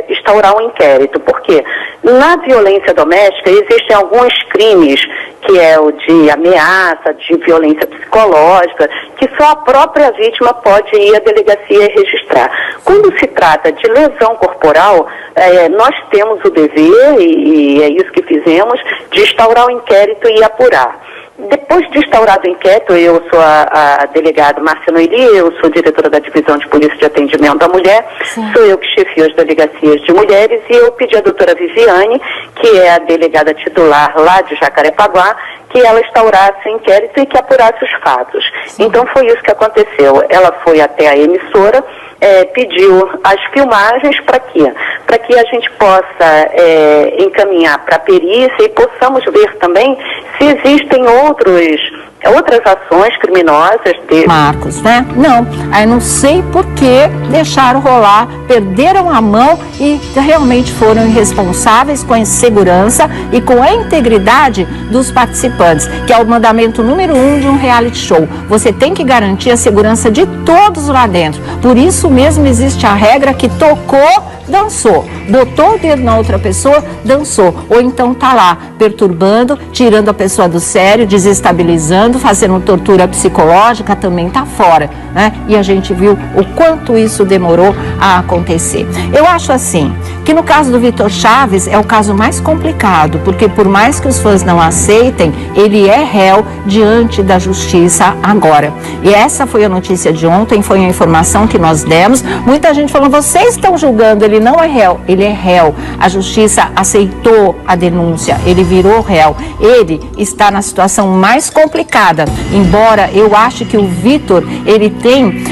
instaurar um inquérito. Por quê? Na violência doméstica existem alguns crimes, que é o de ameaça, de violência psicológica, que só a própria vítima pode ir à delegacia e registrar. Quando se trata de lesão corporal, nós temos o dever, e é isso que fizemos, de instaurar o inquérito e apurar. Depois de instaurado o inquérito, eu sou a delegada Márcia Noeli, eu sou diretora da Divisão de Polícia de Atendimento à Mulher, sou eu que chefio as delegacias de mulheres, e eu pedi à doutora Viviane, que é a delegada titular lá de Jacarepaguá, que ela instaurasse o inquérito e que apurasse os fatos. Então foi isso que aconteceu. Ela foi até a emissora, pediu as filmagens para quê? Para que a gente possa encaminhar para a perícia e possamos ver também se existem outras ações criminosas dele.
Marcos, né? Não, aí não sei por que deixaram rolar, perderam a mão e realmente foram irresponsáveis com a insegurança e com a integridade dos participantes, que é o mandamento número 1 de um reality show. Você tem que garantir a segurança de todos lá dentro. Por isso mesmo existe a regra que tocou dançou. Botou o dedo na outra pessoa, dançou. Ou então tá lá, perturbando, tirando a pessoa do sério, desestabilizando, fazendo tortura psicológica, também tá fora, né? E a gente viu o quanto isso demorou a acontecer. Eu acho assim, que no caso do Vitor Chaves é o caso mais complicado, porque por mais que os fãs não aceitem, ele é réu diante da justiça agora. E essa foi a notícia de ontem, foi a informação que nós demos. Muita gente falou, vocês estão julgando, ele não é réu. Ele é réu. A justiça aceitou a denúncia, ele virou réu. Ele está na situação mais complicada, embora eu ache que o Vitor, ele tem,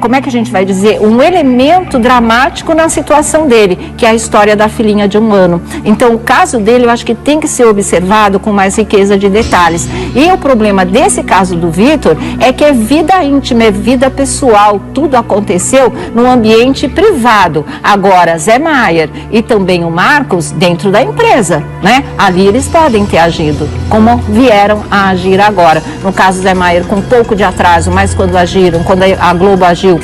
como é que a gente vai dizer, um elemento dramático na situação dele, que é a história da filhinha de 1 ano. Então, o caso dele, eu acho que tem que ser observado com mais riqueza de detalhes. E o problema desse caso do Vitor é que é vida íntima, é vida pessoal, tudo aconteceu no ambiente privado. Agora, Zé Maier e também o Marcos dentro da empresa, né? Ali eles podem ter agido, como vieram a agir agora. No caso Zé Maier com um pouco de atraso, mas quando agiram, quando a Globo agiu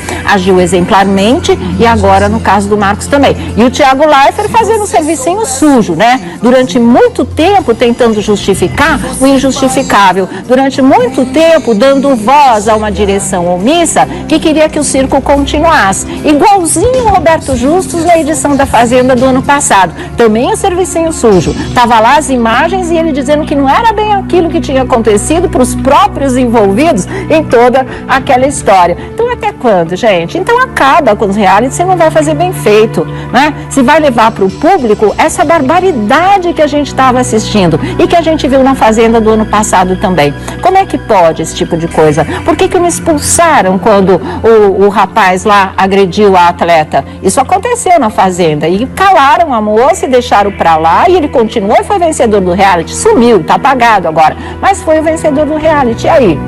exemplarmente, e agora no caso do Marcos também. E o Thiago Leifert fazendo um servicinho sujo, né? Durante muito tempo tentando justificar o injustificável, durante muito tempo dando voz a uma direção omissa que queria que o circo continuasse. Igualzinho o Roberto Justus na edição da Fazenda do ano passado. Também o servicinho sujo. Tava lá as imagens e ele dizendo que não era bem aquilo que tinha acontecido para os próprios envolvidos em toda aquela história. Então até quando, gente? Então acaba com os realities, você não vai fazer bem feito, né? Se vai levar para o público essa barbaridade que a gente estava assistindo e que a gente viu na Fazenda do ano passado também. Como é que pode esse tipo de coisa? Por que não expulsaram quando o rapaz lá agrediu a atleta? Isso aconteceu na Fazenda e calaram a moça e deixaram para lá e ele continuou e foi vencedor do reality. Sumiu, tá apagado agora, mas foi o vencedor do reality. E aí?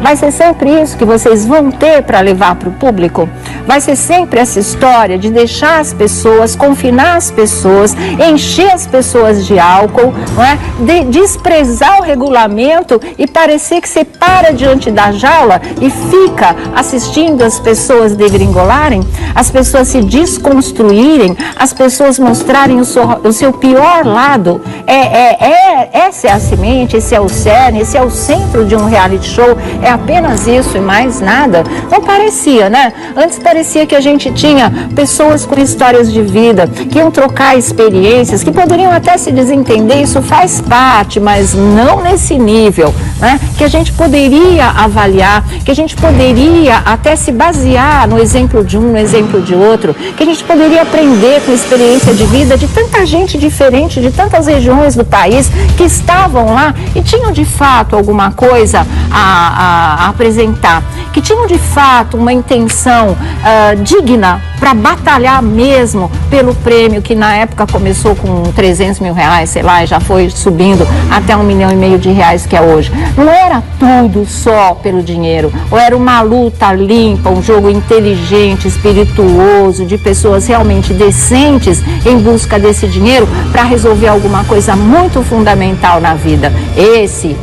Vai ser sempre isso que vocês vão ter para levar para o público? Vai ser sempre essa história de deixar as pessoas, confinar as pessoas, encher as pessoas de álcool, não é? De desprezar o regulamento e parecer que você para diante da jaula e fica assistindo as pessoas degringolarem, as pessoas se desconstruírem, as pessoas mostrarem o seu pior lado. Essa é a semente, esse é o cerne, esse é o centro de um reality show. É apenas isso e mais nada? Não parecia, né? Antes parecia que a gente tinha pessoas com histórias de vida, que iam trocar experiências, que poderiam até se desentender, isso faz parte, mas não nesse nível, né? Que a gente poderia avaliar, que a gente poderia até se basear no exemplo de um, no exemplo de outro, que a gente poderia aprender com a experiência de vida de tanta gente diferente, de tantas regiões do país que estavam lá e tinham de fato alguma coisa a apresentar, que tinham de fato uma intenção digna para batalhar mesmo pelo prêmio que na época começou com 300 mil reais, sei lá, e já foi subindo até 1,5 milhão de reais que é hoje. Não era tudo só pelo dinheiro, ou era uma luta limpa, um jogo inteligente, espirituoso, de pessoas realmente decentes em busca desse dinheiro para resolver alguma coisa muito fundamental na vida. Esse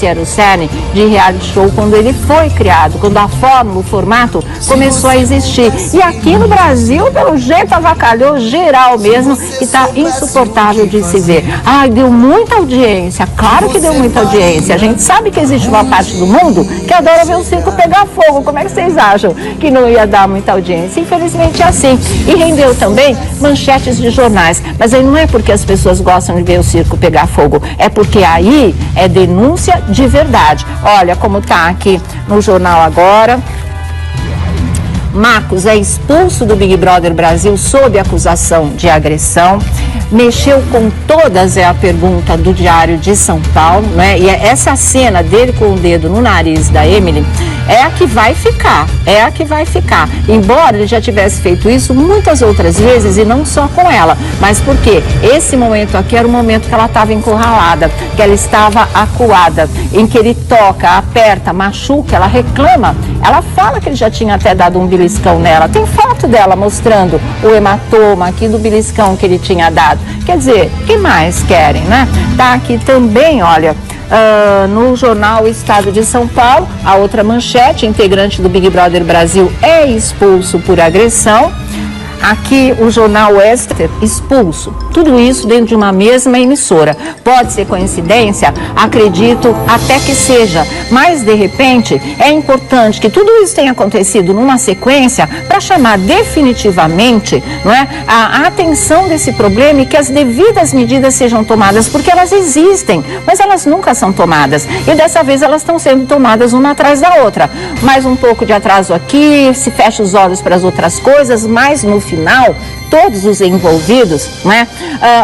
era o cerne de reality show quando ele foi criado, quando a fórmula, o formato começou a existir. E aqui no Brasil, pelo jeito, avacalhou geral mesmo, que está insuportável de se ver. Ai, deu muita audiência, claro que deu muita audiência. A gente sabe que existe uma parte do mundo que adora ver o circo pegar fogo. Como é que vocês acham que não ia dar muita audiência? Infelizmente é assim. E rendeu também manchetes de jornais. Mas aí não é porque as pessoas gostam de ver o circo pegar fogo, é porque aí é denúncia de verdade. Olha como está aqui no jornal agora. Marcos é expulso do Big Brother Brasil sob acusação de agressão. Mexeu com todas, é a pergunta do Diário de São Paulo, né? E essa cena dele com o dedo no nariz da Emily é a que vai ficar, Embora ele já tivesse feito isso muitas outras vezes e não só com ela, mas porque esse momento aqui era o momento que ela estava encurralada, que ela estava acuada, em que ele toca, aperta, machuca, ela reclama, ela fala que ele já tinha até dado um beliscão nela. Tem foto dela mostrando o hematoma aqui do beliscão que ele tinha dado. Quer dizer, o que mais querem, né? Tá aqui também, olha, no jornal Estado de São Paulo, a outra manchete, integrante do Big Brother Brasil é expulso por agressão. aqui o jornal Extra expulso. Tudo isso dentro de uma mesma emissora. Pode ser coincidência? Acredito até que seja. Mas, de repente, é importante que tudo isso tenha acontecido numa sequência para chamar definitivamente, não é, a atenção desse problema e que as devidas medidas sejam tomadas, porque elas existem, mas elas nunca são tomadas. E dessa vez elas estão sendo tomadas uma atrás da outra. Mais um pouco de atraso aqui, se fecha os olhos para as outras coisas, mas no final todos os envolvidos, né,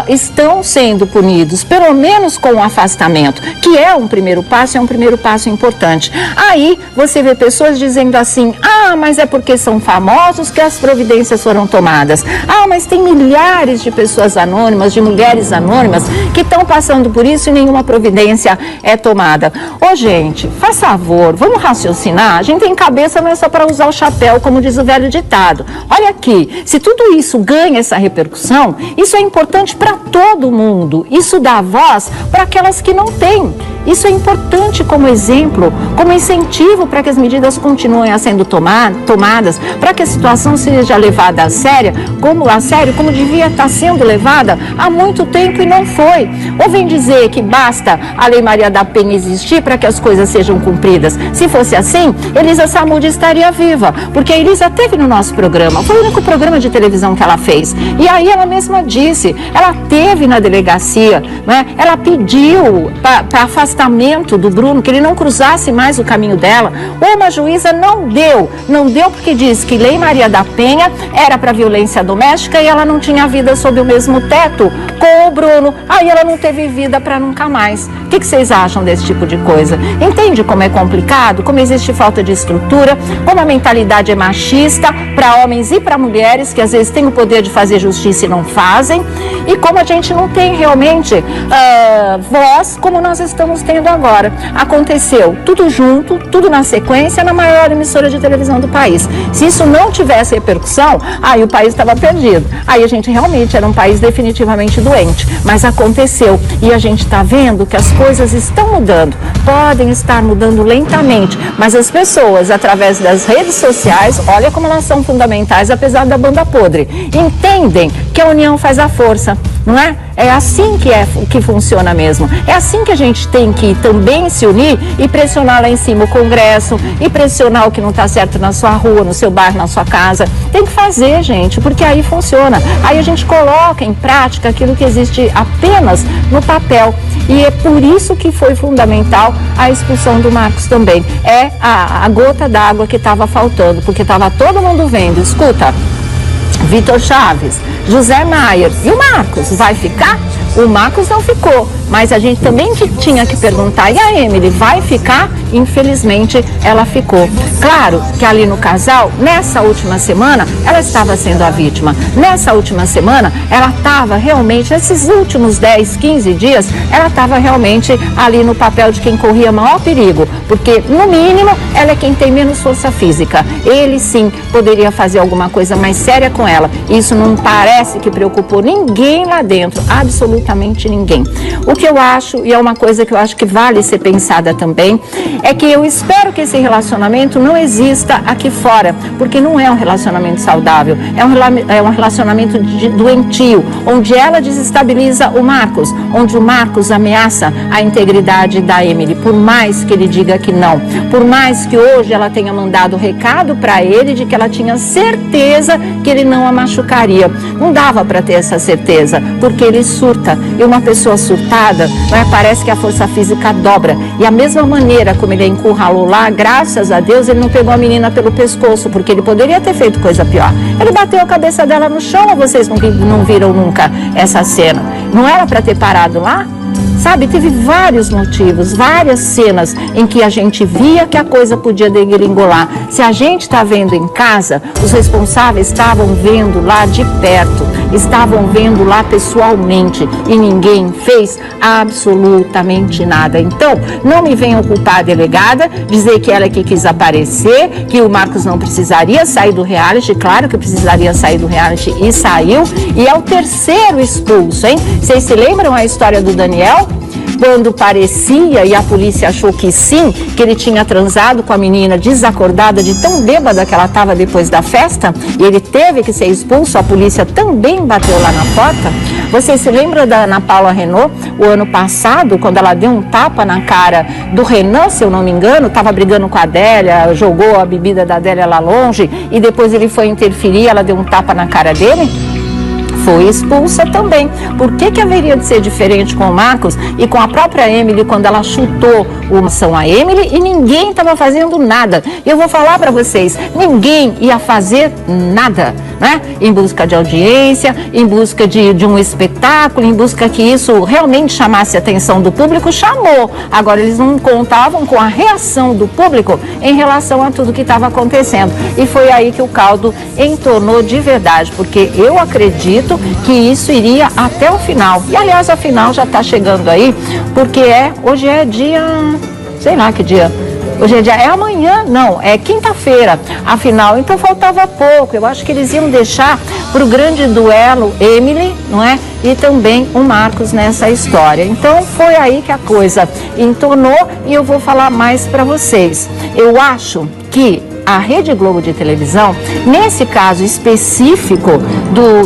estão sendo punidos, pelo menos com o afastamento, que é um primeiro passo, é um primeiro passo importante. Aí você vê pessoas dizendo assim, mas é porque são famosos que as providências foram tomadas. Mas tem milhares de pessoas anônimas, de mulheres anônimas, que estão passando por isso e nenhuma providência é tomada. Gente, faz favor, vamos raciocinar? A gente tem cabeça, não é só para usar o chapéu, como diz o velho ditado. Olha aqui, se tudo isso ganha essa repercussão, isso é importante para todo mundo. Isso dá voz para aquelas que não têm. Isso é importante como exemplo, como incentivo para que as medidas continuem a sendo tomadas, para que a situação seja levada a sério, como devia estar sendo levada há muito tempo e não foi. Ou vem dizer que basta a Lei Maria da Penha existir para que as coisas sejam cumpridas. Se fosse assim, Elisa Samúdio estaria viva, porque a Elisa esteve no nosso programa, foi o único programa de televisão que ela fez. E aí ela mesma disse, ela esteve na delegacia, né? Ela pediu para afastamento do Bruno, que ele não cruzasse mais o caminho dela. Uma juíza não deu porque diz que Lei Maria da Penha era para violência doméstica e ela não tinha vida sob o mesmo teto com o Bruno. Aí ela não teve vida para nunca mais. O que vocês acham desse tipo de coisa? Entende como é complicado, como existe falta de estrutura, como a mentalidade é machista para homens e para mulheres, que às vezes têm o poder de fazer justiça e não fazem, e como a gente não tem realmente voz como nós estamos tendo agora. Aconteceu tudo junto, tudo na sequência, na maior emissora de televisão do país. Se isso não tivesse repercussão, aí o país estava perdido. Aí a gente realmente era um país definitivamente doente. Mas aconteceu e a gente está vendo que as coisas estão mudando. Podem estar mudando lentamente, mas as pessoas, através das redes sociais, olha como elas são fundamentais, apesar da banda podre, entendem que a união faz a força, não é? É assim que funciona mesmo. É assim que a gente tem que também se unir e pressionar lá em cima o Congresso e pressionar o que não está certo na sua rua, no seu bairro, na sua casa. Tem que fazer, gente, porque aí funciona. Aí a gente coloca em prática aquilo que existe apenas no papel. E é por isso que foi fundamental a expulsão do Marcos também. É a gota d'água que estava faltando, porque estava todo mundo vendo. Escuta, Vitor Chaves, José Maier e o Marcos, vai ficar? O Marcos não ficou, mas a gente também tinha que perguntar, e a Emily vai ficar? Infelizmente, ela ficou. Claro que ali no casal, nessa última semana, ela estava sendo a vítima. Nessa última semana, ela estava realmente, nesses últimos 10, 15 dias, ela estava realmente ali no papel de quem corria maior perigo, porque, no mínimo, ela é quem tem menos força física. Ele, sim, poderia fazer alguma coisa mais séria com ela. Isso não parece que preocupou ninguém lá dentro, absolutamente ninguém. O que eu acho, e é uma coisa que eu acho que vale ser pensada também, é que eu espero que esse relacionamento não exista aqui fora, porque não é um relacionamento saudável, é um relacionamento doentio, onde ela desestabiliza o Marcos, onde o Marcos ameaça a integridade da Emily, por mais que ele diga que não, por mais que hoje ela tenha mandado recado para ele de que ela tinha certeza que ele não a machucaria. Não dava para ter essa certeza, porque ele surta, e uma pessoa surtada, parece que a força física dobra, e a mesma maneira como ele a encurralou lá, graças a Deus ele não pegou a menina pelo pescoço, porque ele poderia ter feito coisa pior. Ele bateu a cabeça dela no chão, ou vocês não viram nunca essa cena? Não era para ter parado lá? Sabe, teve vários motivos, várias cenas em que a gente via que a coisa podia degringolar. Se a gente está vendo em casa, os responsáveis estavam vendo lá de perto, estavam vendo lá pessoalmente e ninguém fez absolutamente nada. Então, não me venham culpar a delegada, dizer que ela é que quis aparecer, que o Marcos não precisaria sair do reality. Claro que precisaria sair do reality e saiu. E é o terceiro expulso, hein? Vocês se lembram a história do Daniel? quando parecia, e a polícia achou que sim, que ele tinha transado com a menina desacordada de tão bêbada que ela estava depois da festa, e ele teve que ser expulso, a polícia também bateu lá na porta. Você se lembra da Ana Paula Renault, o ano passado, quando ela deu um tapa na cara do Renan, se eu não me engano, estava brigando com a Adélia, jogou a bebida da Adélia lá longe, e depois ele foi interferir, ela deu um tapa na cara dele? Foi expulsa também. Por que haveria de ser diferente com o Marcos e com a própria Emily quando ela chutou uma ação a Emily e ninguém estava fazendo nada? Eu vou falar para vocês, ninguém ia fazer nada, né? Em busca de audiência, em busca de um espetáculo, em busca que isso realmente chamasse a atenção do público, chamou. Agora eles não contavam com a reação do público em relação a tudo que estava acontecendo. E foi aí que o caldo entornou de verdade, porque eu acredito que isso iria até o final. E aliás, a final já está chegando aí, porque hoje é dia, sei lá que dia. Hoje é amanhã, não, é quinta-feira, afinal, então faltava pouco. Eu acho que eles iam deixar para o grande duelo Emily, não é? E também o Marcos nessa história. Então foi aí que a coisa entornou e eu vou falar mais para vocês. Eu acho que a Rede Globo de televisão, nesse caso específico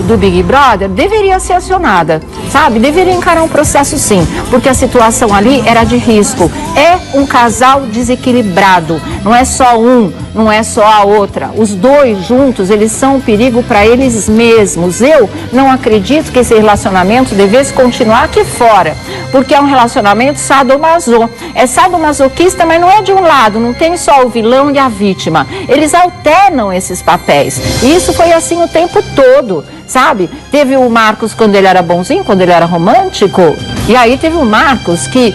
do Big Brother, deveria ser acionada, sabe? Deveria encarar um processo sim, porque a situação ali era de risco. É um casal desequilibrado, não é só um, não é só a outra. Os dois juntos, eles são um perigo para eles mesmos. Eu não acredito que esse relacionamento devesse continuar aqui fora, porque é um relacionamento sadomaso. É sadomasoquista, mas não é de um lado, não tem só o vilão e a vítima. Eles alternam esses papéis. E isso foi assim o tempo todo, sabe? Teve o Marcos quando ele era bonzinho, quando ele era romântico. E aí teve o Marcos que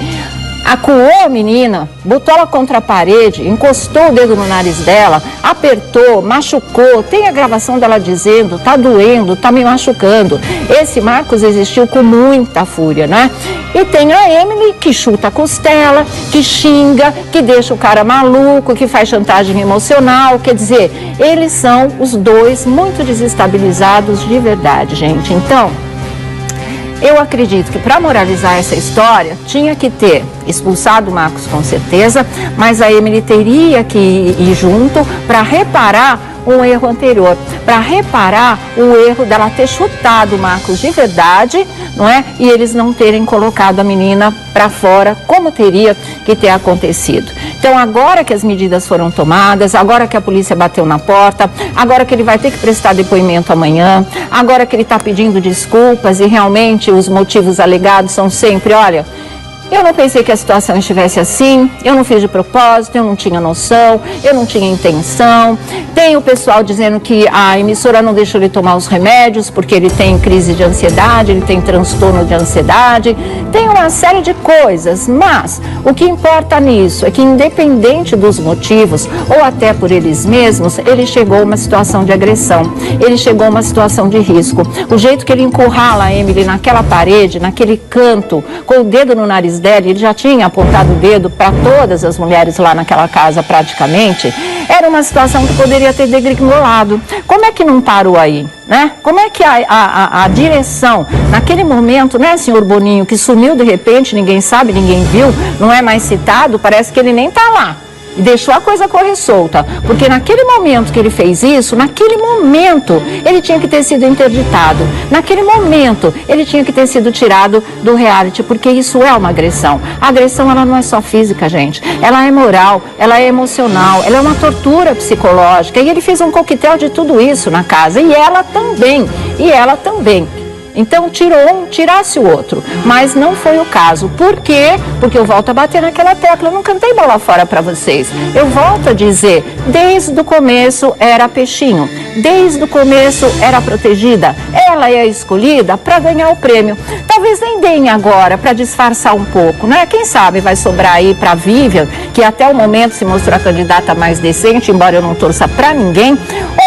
acuou a menina, botou ela contra a parede, encostou o dedo no nariz dela, apertou, machucou. Tem a gravação dela dizendo, tá doendo, tá me machucando. Esse Marcos existiu com muita fúria, né? E tem a Emily que chuta a costela, que xinga, que deixa o cara maluco, que faz chantagem emocional. Quer dizer, eles são os dois muito desestabilizados de verdade, gente. Então, eu acredito que para moralizar essa história, tinha que ter expulsado o Marcos com certeza, mas a Emily teria que ir junto para reparar um erro anterior, para reparar o erro dela ter chutado o Marcos de verdade, não é? E eles não terem colocado a menina para fora, como teria que ter acontecido. Então, agora que as medidas foram tomadas, agora que a polícia bateu na porta, agora que ele vai ter que prestar depoimento amanhã, agora que ele está pedindo desculpas e realmente os motivos alegados são sempre, olha, eu não pensei que a situação estivesse assim, eu não fiz de propósito, eu não tinha noção, eu não tinha intenção. Tem o pessoal dizendo que a emissora não deixou ele tomar os remédios porque ele tem crise de ansiedade, ele tem transtorno de ansiedade, tem uma série de coisas, mas o que importa nisso é que independente dos motivos, ou até por eles mesmos, ele chegou a uma situação de agressão, ele chegou a uma situação de risco. O jeito que ele encurrala a Emily naquela parede, naquele canto, com o dedo no nariz dela, ele já tinha apontado o dedo para todas as mulheres lá naquela casa praticamente, era uma situação que poderia ter degringolado. Como é que não parou aí, né? Como é que a direção, naquele momento, né, senhor Boninho, que sumiu de repente, ninguém sabe, ninguém viu, não é mais citado, parece que ele nem está lá. E deixou a coisa correr solta, porque naquele momento que ele fez isso, naquele momento ele tinha que ter sido interditado, naquele momento ele tinha que ter sido tirado do reality, porque isso é uma agressão. A agressão, ela não é só física, gente, ela é moral, ela é emocional, ela é uma tortura psicológica, e ele fez um coquetel de tudo isso na casa, e ela também. Então, tirou um, tirasse o outro. Mas não foi o caso. Por quê? Porque eu volto a bater naquela tecla. Eu não cantei bola fora para vocês. Eu volto a dizer, desde o começo era peixinho. Desde o começo era protegida. Ela é a escolhida para ganhar o prêmio. Talvez nem deem agora para disfarçar um pouco, né? Quem sabe vai sobrar aí para a Vivian, que até o momento se mostrou a candidata mais decente, embora eu não torça para ninguém.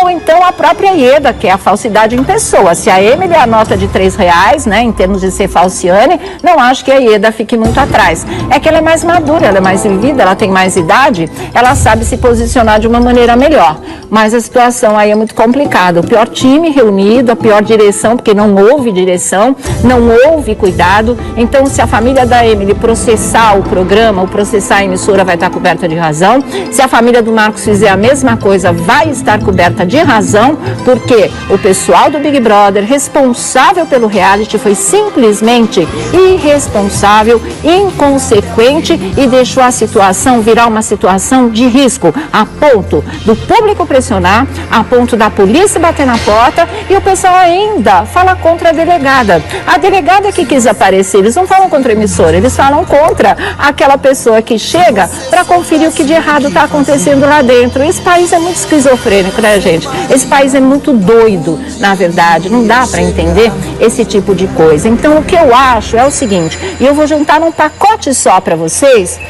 Ou então a própria Ieda, que é a falsidade em pessoa. Se a Emily é a nota de R$3, né, em termos de ser falciane, não acho que a Ieda fique muito atrás. É que ela é mais madura, ela é mais vivida, ela tem mais idade, ela sabe se posicionar de uma maneira melhor. Mas a situação aí é muito complicado. O pior time reunido, a pior direção, porque não houve direção, não houve cuidado. Então, se a família da Emily processar o programa, ou processar a emissora, vai estar coberta de razão. Se a família do Marcos fizer a mesma coisa, vai estar coberta de razão, porque o pessoal do Big Brother, responsável pelo reality, foi simplesmente irresponsável, inconsequente e deixou a situação virar uma situação de risco, a ponto do público pressionar, a ponto da polícia bater na porta e o pessoal ainda fala contra a delegada. A delegada que quis aparecer, eles não falam contra a emissora, eles falam contra aquela pessoa que chega para conferir o que de errado está acontecendo lá dentro. Esse país é muito esquizofrênico, né, gente? Esse país é muito doido, na verdade, não dá para entender esse tipo de coisa. Então, o que eu acho é o seguinte, e eu vou juntar num pacote só para vocês.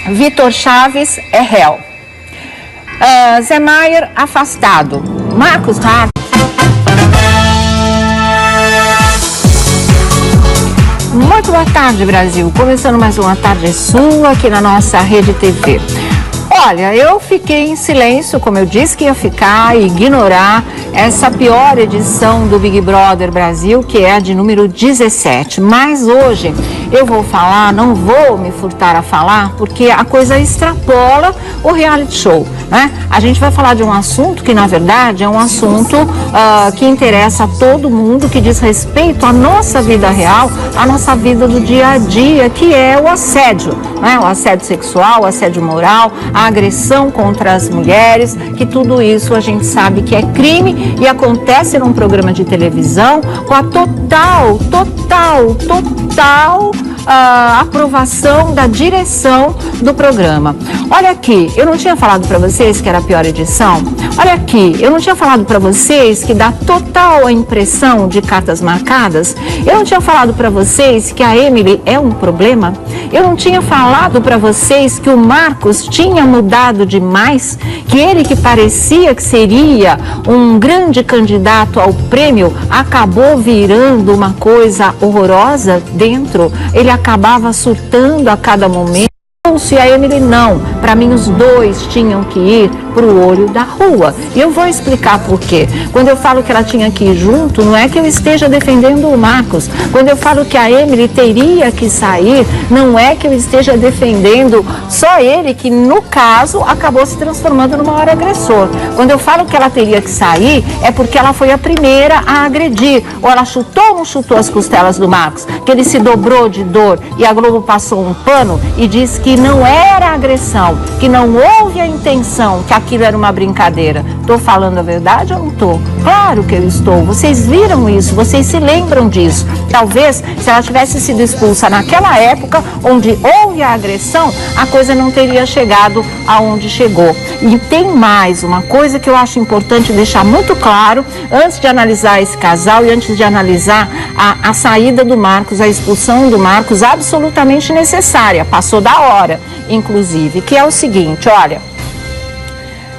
Vitor Chaves é réu. Zé Maier afastado. Marcos Rato. Muito boa tarde, Brasil. Começando mais uma tarde sua aqui na nossa Rede TV. Olha, eu fiquei em silêncio, como eu disse que ia ficar, e ignorar essa pior edição do Big Brother Brasil, que é a de número 17. Mas hoje eu vou falar, não vou me furtar a falar, porque a coisa extrapola o reality show, né? A gente vai falar de um assunto que, na verdade, é um assunto que interessa a todo mundo, que diz respeito à nossa vida real, à nossa vida do dia a dia, que é o assédio, né? O assédio sexual, o assédio moral, a agressão contra as mulheres, que tudo isso a gente sabe que é crime e acontece num programa de televisão com a total aprovação da direção do programa. Olha aqui, eu não tinha falado para vocês que era a pior edição? Olha aqui, eu não tinha falado para vocês que dá total a impressão de cartas marcadas? Eu não tinha falado para vocês que a Emily é um problema? Eu não tinha falado para vocês que o Marcos tinha mudado demais? Que ele, que parecia que seria um grande candidato ao prêmio, acabou virando uma coisa horrorosa dentro? Ele acabava surtando a cada momento. E a Emily não. Para mim, os dois tinham que ir para o olho da rua. E eu vou explicar por quê. Quando eu falo que ela tinha que ir junto, não é que eu esteja defendendo o Marcos. Quando eu falo que a Emily teria que sair, não é que eu esteja defendendo só ele, que no caso acabou se transformando no maior agressor. Quando eu falo que ela teria que sair, é porque ela foi a primeira a agredir. Ou ela chutou ou não chutou as costelas do Marcos, que ele se dobrou de dor e a Globo passou um pano e disse que não era agressão, que não houve a intenção, que aquilo era uma brincadeira. Estou falando a verdade ou não estou? Claro que eu estou. Vocês viram isso, vocês se lembram disso. Talvez, se ela tivesse sido expulsa naquela época, onde houve a agressão, a coisa não teria chegado aonde chegou. E tem mais uma coisa que eu acho importante deixar muito claro, antes de analisar esse casal e antes de analisar a saída do Marcos, a expulsão do Marcos, absolutamente necessária, passou da hora, inclusive, que é o seguinte, olha,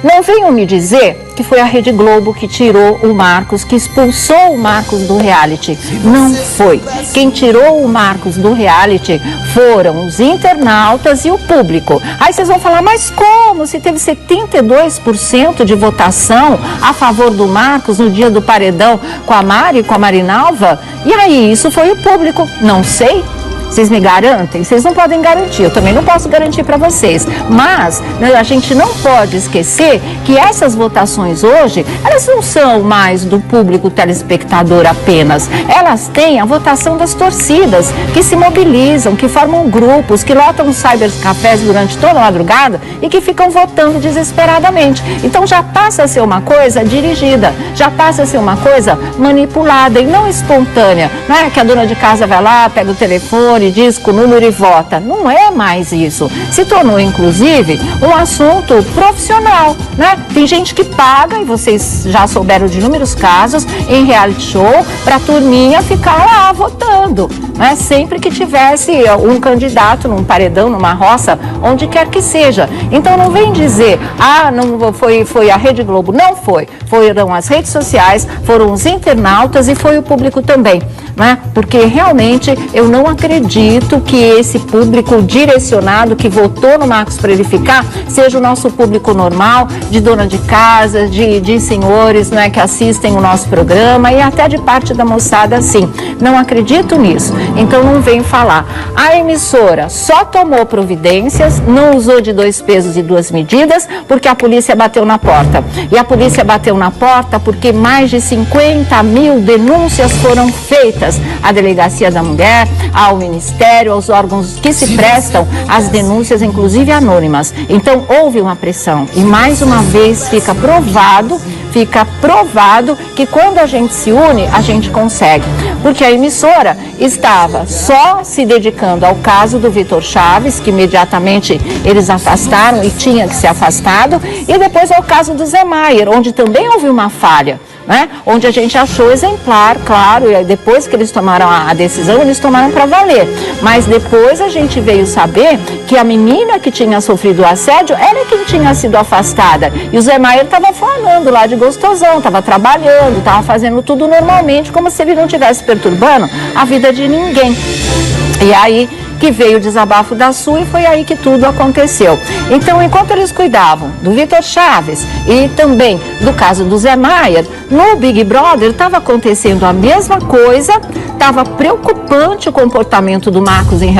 não venham me dizer que foi a Rede Globo que tirou o Marcos, que expulsou o Marcos do reality. Não foi. Quem tirou o Marcos do reality foram os internautas e o público. Aí vocês vão falar, mas como? Se teve 72% de votação a favor do Marcos no dia do paredão com a Mari, com a Marinalva? E aí, isso foi o público? Não sei. Vocês me garantem? Vocês não podem garantir, eu também não posso garantir para vocês. Mas a gente não pode esquecer que essas votações hoje, elas não são mais do público telespectador apenas. Elas têm a votação das torcidas, que se mobilizam, que formam grupos, que lotam os cybercafés durante toda a madrugada e que ficam votando desesperadamente. Então já passa a ser uma coisa dirigida, já passa a ser uma coisa manipulada e não espontânea. Não é que a dona de casa vai lá, pega o telefone, diz com o número e vota. Não é mais isso. Se tornou, inclusive, um assunto profissional, né? Tem gente que paga, e vocês já souberam de inúmeros casos, em reality show, para a turminha ficar lá votando, né? Sempre que tivesse um candidato num paredão, numa roça, onde quer que seja. Então não vem dizer, não foi a Rede Globo. Não foi. Foram as redes sociais, foram os internautas e foi o público também, né? Porque realmente eu não acredito acredito que esse público direcionado que votou no Marcos para ele ficar seja o nosso público normal, de dona de casa, de senhores, né, que assistem o nosso programa e até de parte da moçada, sim. Não acredito nisso. Então não vem falar. A emissora só tomou providências, não usou de 2 pesos e 2 medidas, porque a polícia bateu na porta. E a polícia bateu na porta porque mais de 50 mil denúncias foram feitas à Delegacia da Mulher, ao Ministério, aos órgãos que se prestam às denúncias, inclusive anônimas. Então houve uma pressão e mais uma vez fica provado que quando a gente se une, a gente consegue. Porque a emissora estava só se dedicando ao caso do Vitor Chaves, que imediatamente eles afastaram e tinha que ser afastado, e depois ao caso do Zé Maier, onde também houve uma falha, né? Onde a gente achou exemplar, claro, e depois que eles tomaram a decisão, eles tomaram para valer. Mas depois a gente veio saber que a menina que tinha sofrido o assédio era quem tinha sido afastada. E o Zé Maier estava falando lá de gostosão, estava trabalhando, estava fazendo tudo normalmente, como se ele não estivesse perturbando a vida de ninguém. E aí que veio o desabafo da Su e foi aí que tudo aconteceu. Então, enquanto eles cuidavam do Vitor Chaves e também do caso do Zé Maier, no Big Brother estava acontecendo a mesma coisa, estava preocupante o comportamento do Marcos em relação